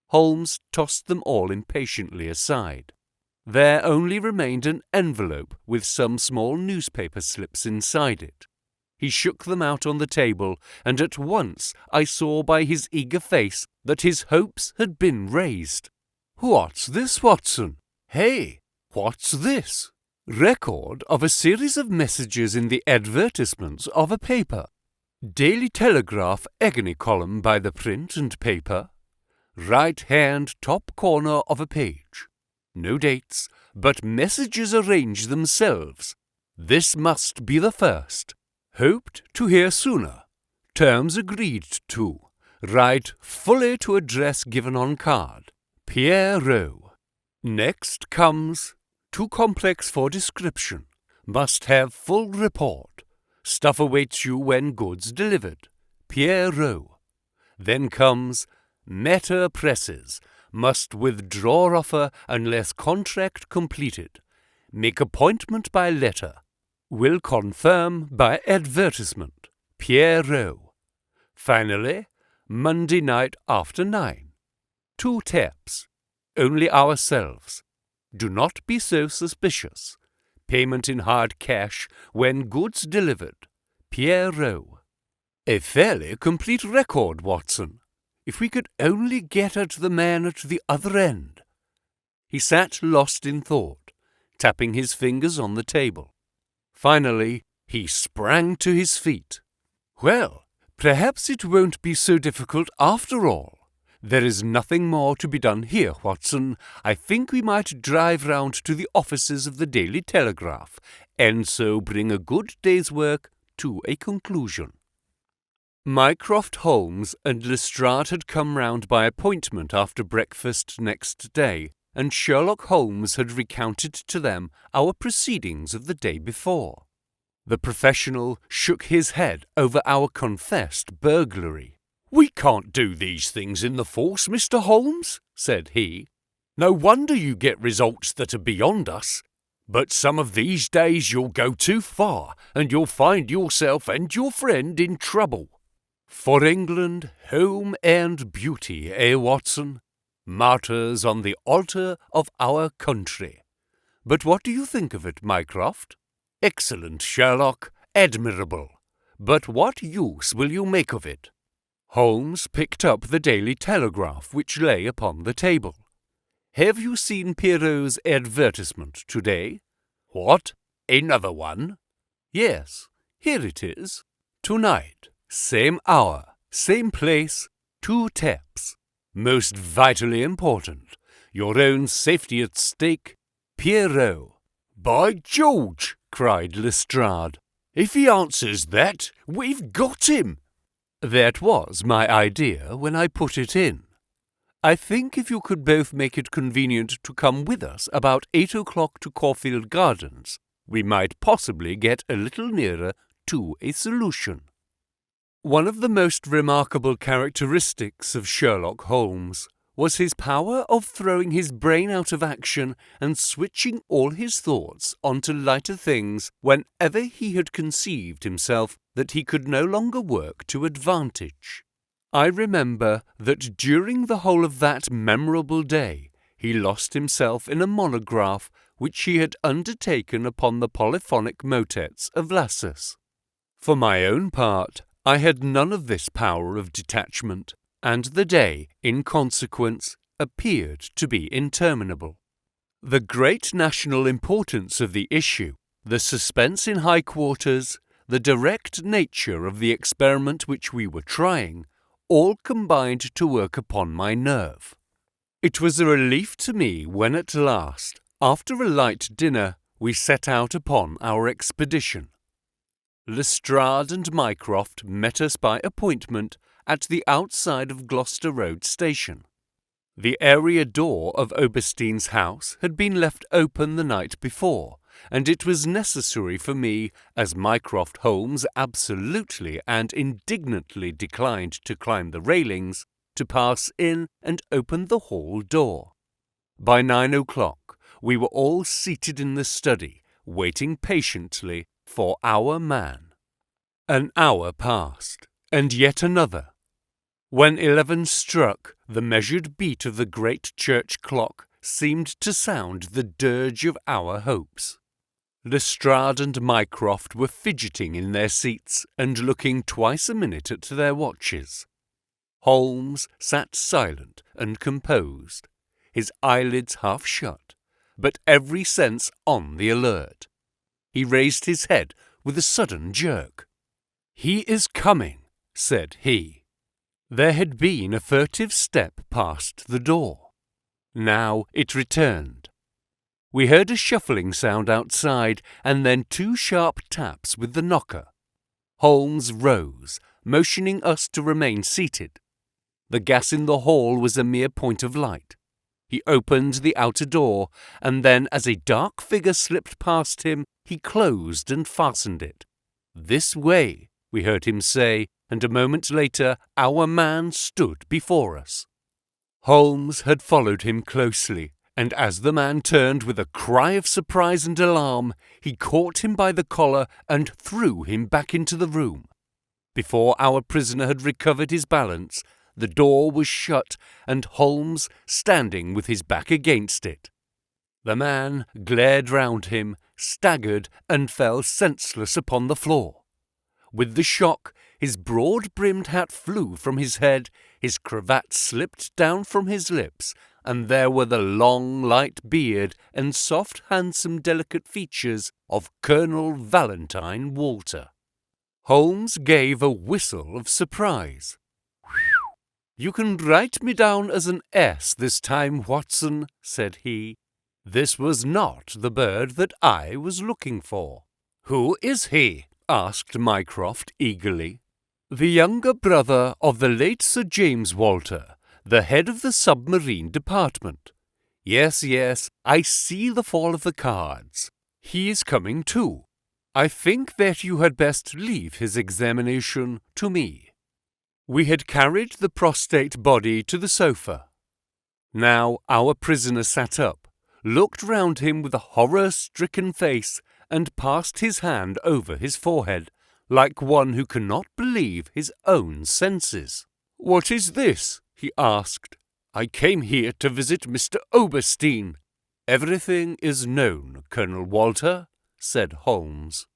Holmes tossed them all impatiently aside. There only remained an envelope with some small newspaper slips inside it. He shook them out on the table, and at once I saw by his eager face that his hopes had been raised. "What's this, Watson? Hey, what's this? Record of a series of messages in the advertisements of a paper. Daily Telegraph agony column by the print and paper. Right-hand top corner of a page. No dates, but messages arrange themselves. This must be the first. Hoped to hear sooner. Terms agreed to. Write fully to address given on card. Pierre Rowe. Next comes too complex for description. Must have full report. Stuff awaits you when goods delivered. Pierre Rowe. Then comes matter presses. Must withdraw offer unless contract completed. Make appointment by letter. Will confirm by advertisement. Pierre Rowe. Finally, Monday night after 9. 2 taps. Only ourselves. Do not be so suspicious. Payment in hard cash when goods delivered. Pierre Rowe. A fairly complete record, Watson. If we could only get at the man at the other end. He sat lost in thought, tapping his fingers on the table. Finally, he sprang to his feet. "Well, perhaps it won't be so difficult after all. There is nothing more to be done here, Watson. I think we might drive round to the offices of the Daily Telegraph, and so bring a good day's work to a conclusion." Mycroft Holmes and Lestrade had come round by appointment after breakfast next day, and Sherlock Holmes had recounted to them our proceedings of the day before. The professional shook his head over our confessed burglary. "We can't do these things in the force, Mr. Holmes," said he. "No wonder you get results that are beyond us. But some of these days you'll go too far, and you'll find yourself and your friend in trouble. For England, home and beauty, Watson? Martyrs on the altar of our country. But what do you think of it, Mycroft? Excellent, Sherlock, admirable. But what use will you make of it?" Holmes picked up the Daily Telegraph which lay upon the table. "Have you seen Pierrot's advertisement today?" "What? Another one?" "Yes, here it is. Tonight, same hour, same place, 2 taps. Most vitally important. Your own safety at stake. Pierrot." "By George!" cried Lestrade. "If he answers that, we've got him." "That was my idea when I put it in. I think if you could both make it convenient to come with us about 8 o'clock to Caulfield Gardens, we might possibly get a little nearer to a solution." One of the most remarkable characteristics of Sherlock Holmes was his power of throwing his brain out of action and switching all his thoughts onto lighter things whenever he had conceived himself that he could no longer work to advantage. I remember that during the whole of that memorable day he lost himself in a monograph which he had undertaken upon the polyphonic motets of Lassus. For my own part, I had none of this power of detachment, and the day, in consequence, appeared to be interminable. The great national importance of the issue, the suspense in high quarters, the direct nature of the experiment which we were trying, all combined to work upon my nerve. It was a relief to me when at last, after a light dinner, we set out upon our expedition. Lestrade and Mycroft met us by appointment at the outside of Gloucester Road Station. The area door of Oberstein's house had been left open the night before, and it was necessary for me, as Mycroft Holmes absolutely and indignantly declined to climb the railings, to pass in and open the hall door. By 9 o'clock we were all seated in the study, waiting patiently for our man. An hour passed, and yet another. When 11 struck, the measured beat of the great church clock seemed to sound the dirge of our hopes. Lestrade and Mycroft were fidgeting in their seats and looking twice a minute at their watches. Holmes sat silent and composed, his eyelids half shut, but every sense on the alert. He raised his head with a sudden jerk. "He is coming," said he. There had been a furtive step past the door. Now it returned. We heard a shuffling sound outside, and then 2 sharp taps with the knocker. Holmes rose, motioning us to remain seated. The gas in the hall was a mere point of light. He opened the outer door, and then, as a dark figure slipped past him, he closed and fastened it. "This way," we heard him say, and a moment later our man stood before us. Holmes had followed him closely, and as the man turned with a cry of surprise and alarm, he caught him by the collar and threw him back into the room. Before our prisoner had recovered his balance, the door was shut and Holmes standing with his back against it. The man glared round him, staggered, and fell senseless upon the floor. With the shock, his broad-brimmed hat flew from his head, his cravat slipped down from his lips, and there were the long, light beard and soft, handsome, delicate features of Colonel Valentine Walter. Holmes gave a whistle of surprise. "You can write me down as an S this time, Watson," said he. "This was not the bird that I was looking for." "Who is he?" asked Mycroft eagerly. "The younger brother of the late Sir James Walter, the head of the submarine department. Yes, I see the fall of the cards. He is coming too. I think that you had best leave his examination to me." We had carried the prostrate body to the sofa. Now our prisoner sat up, looked round him with a horror-stricken face, and passed his hand over his forehead, like one who cannot believe his own senses. "What is this?" he asked. "I came here to visit Mr. Oberstein." "Everything is known, Colonel Walter," said Holmes.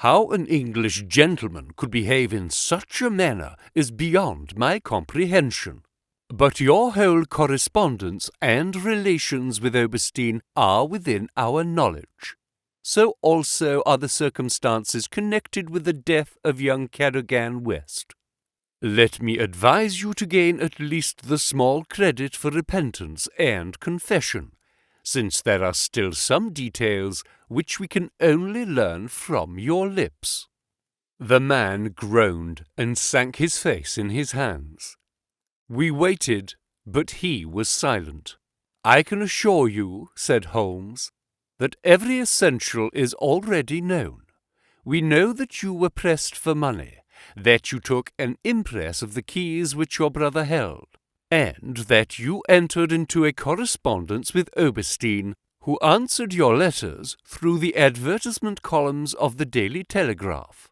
"How an English gentleman could behave in such a manner is beyond my comprehension. But your whole correspondence and relations with Oberstein are within our knowledge. So also are the circumstances connected with the death of young Cadogan West. Let me advise you to gain at least the small credit for repentance and confession, since there are still some details which we can only learn from your lips." The man groaned and sank his face in his hands. We waited, but he was silent. "I can assure you," said Holmes, "that every essential is already known. We know that you were pressed for money, that you took an impress of the keys which your brother held, and that you entered into a correspondence with Oberstein, who answered your letters through the advertisement columns of the Daily Telegraph.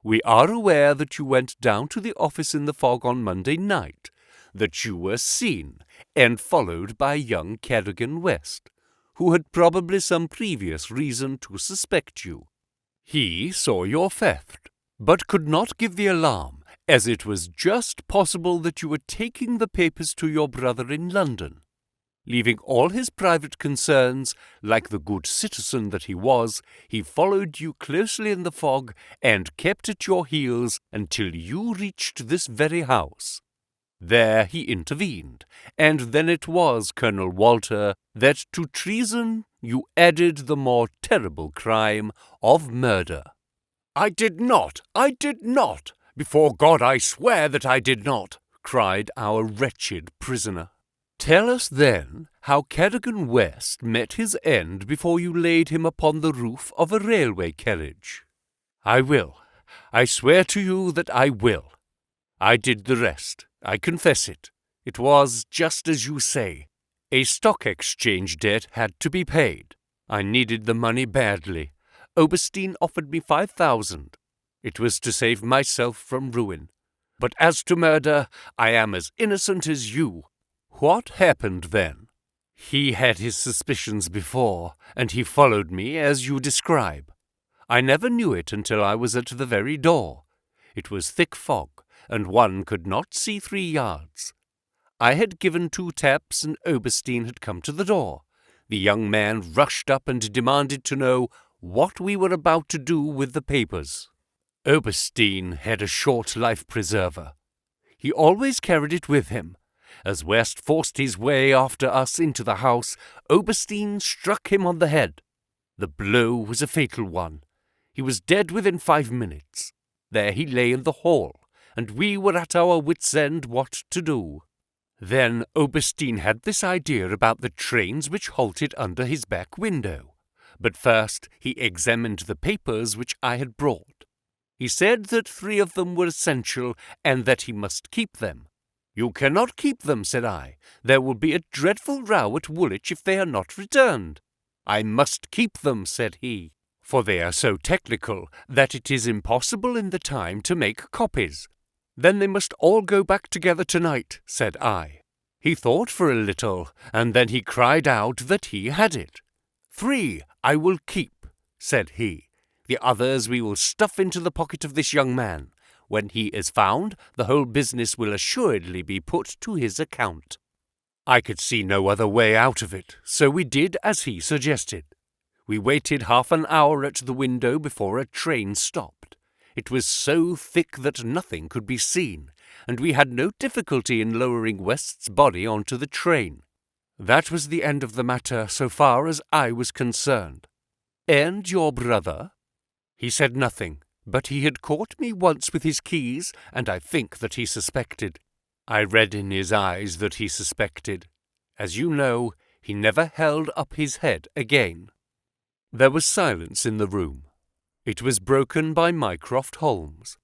We are aware that you went down to the office in the fog on Monday night, that you were seen and followed by young Cadogan West, who had probably some previous reason to suspect you. He saw your theft, but could not give the alarm, as it was just possible that you were taking the papers to your brother in London. Leaving all his private concerns, like the good citizen that he was, he followed you closely in the fog and kept at your heels until you reached this very house. There he intervened, and then it was, Colonel Walter, that to treason you added the more terrible crime of murder." "I did not! I did not! Before God I swear that I did not!" cried our wretched prisoner. "Tell us, then, how Cadogan West met his end before you laid him upon the roof of a railway carriage." "I will. I swear to you that I will. I did the rest. I confess it. It was just as you say. A stock exchange debt had to be paid. I needed the money badly. Oberstein offered me 5,000. It was to save myself from ruin. But as to murder, I am as innocent as you." "What happened then?" "He had his suspicions before, and he followed me as you describe. I never knew it until I was at the very door. It was thick fog, and one could not see 3 yards. I had given 2 taps, and Oberstein had come to the door. The young man rushed up and demanded to know what we were about to do with the papers. Oberstein had a short life-preserver. He always carried it with him. As West forced his way after us into the house, Oberstein struck him on the head. The blow was a fatal one. He was dead within 5 minutes. There he lay in the hall, and we were at our wits' end what to do. Then Oberstein had this idea about the trains which halted under his back window. But first he examined the papers which I had brought. He said that 3 of them were essential, and that he must keep them. "You cannot keep them," said I. "There will be a dreadful row at Woolwich if they are not returned." "I must keep them," said he, "for they are so technical that it is impossible in the time to make copies." "Then they must all go back together tonight," said I. He thought for a little, and then he cried out that he had it. "3 I will keep," said he. "The others we will stuff into the pocket of this young man. When he is found, the whole business will assuredly be put to his account." I could see no other way out of it, so we did as he suggested. We waited half an hour at the window before a train stopped. It was so thick that nothing could be seen, and we had no difficulty in lowering West's body onto the train. That was the end of the matter so far as I was concerned. "And your brother?" He said nothing, but he had caught me once with his keys, and I think that he suspected. I read in his eyes that he suspected. As you know, he never held up his head again. There was silence in the room. It was broken by Mycroft Holmes.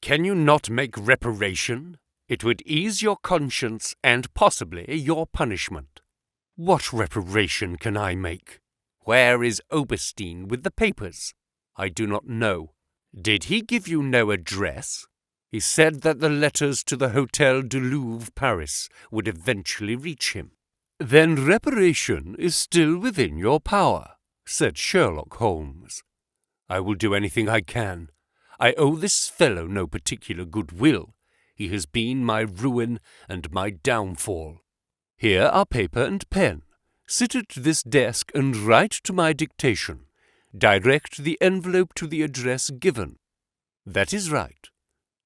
"Can you not make reparation? It would ease your conscience and possibly your punishment." "What reparation can I make?" "Where is Oberstein with the papers?" "I do not know." "Did he give you no address?" "He said that the letters to the Hotel du Louvre, Paris, would eventually reach him." "Then reparation is still within your power," said Sherlock Holmes. "I will do anything I can. I owe this fellow no particular goodwill. He has been my ruin and my downfall. Here are paper and pen. Sit at this desk and write to my dictation. Direct the envelope to the address given. That is right.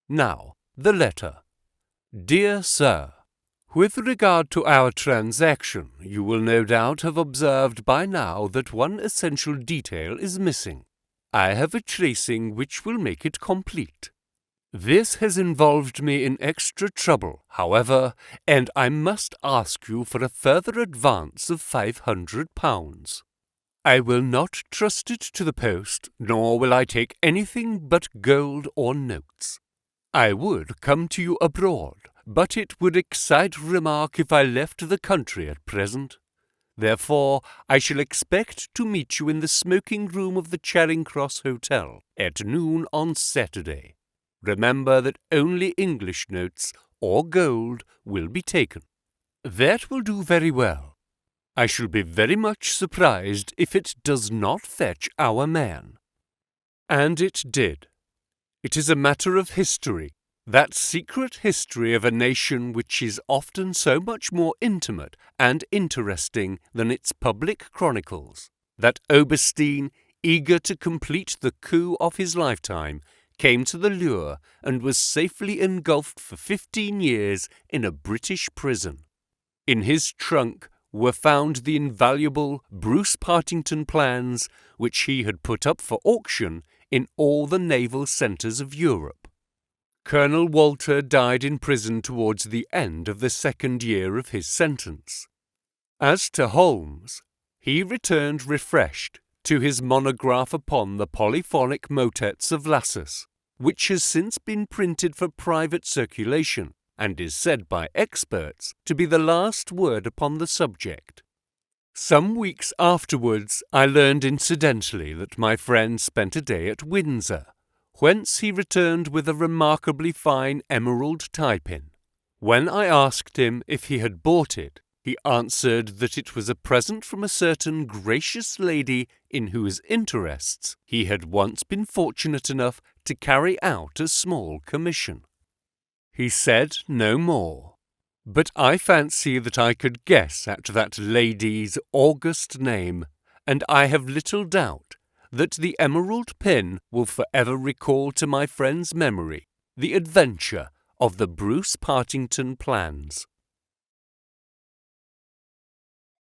Now, the letter. Dear Sir, with regard to our transaction, you will no doubt have observed by now that one essential detail is missing. I have a tracing which will make it complete. This has involved me in extra trouble, however, and I must ask you for a further advance of £500. I will not trust it to the post, nor will I take anything but gold or notes. I would come to you abroad, but it would excite remark if I left the country at present. Therefore, I shall expect to meet you in the smoking room of the Charing Cross Hotel at noon on Saturday. Remember that only English notes or gold will be taken. That will do very well. I shall be very much surprised if it does not fetch our man." And it did. It is a matter of history That secret history of a nation which is often so much more intimate and interesting than its public chronicles, that Oberstein, eager to complete the coup of his lifetime, came to the lure and was safely engulfed for 15 years in a British prison. In his trunk were found the invaluable Bruce-Partington Plans, which he had put up for auction in all the naval centres of Europe. Colonel Walter died in prison towards the end of the second year of his sentence. As to Holmes, he returned refreshed to his monograph upon the polyphonic motets of Lassus, which has since been printed for private circulation, and is said by experts to be the last word upon the subject. Some weeks afterwards I learned incidentally that my friend spent a day at Windsor, whence he returned with a remarkably fine emerald tie-pin. When I asked him if he had bought it, he answered that it was a present from a certain gracious lady in whose interests he had once been fortunate enough to carry out a small commission. He said no more, but I fancy that I could guess at that lady's august name, and I have little doubt that the emerald pin will forever recall to my friend's memory the adventure of the Bruce-Partington Plans.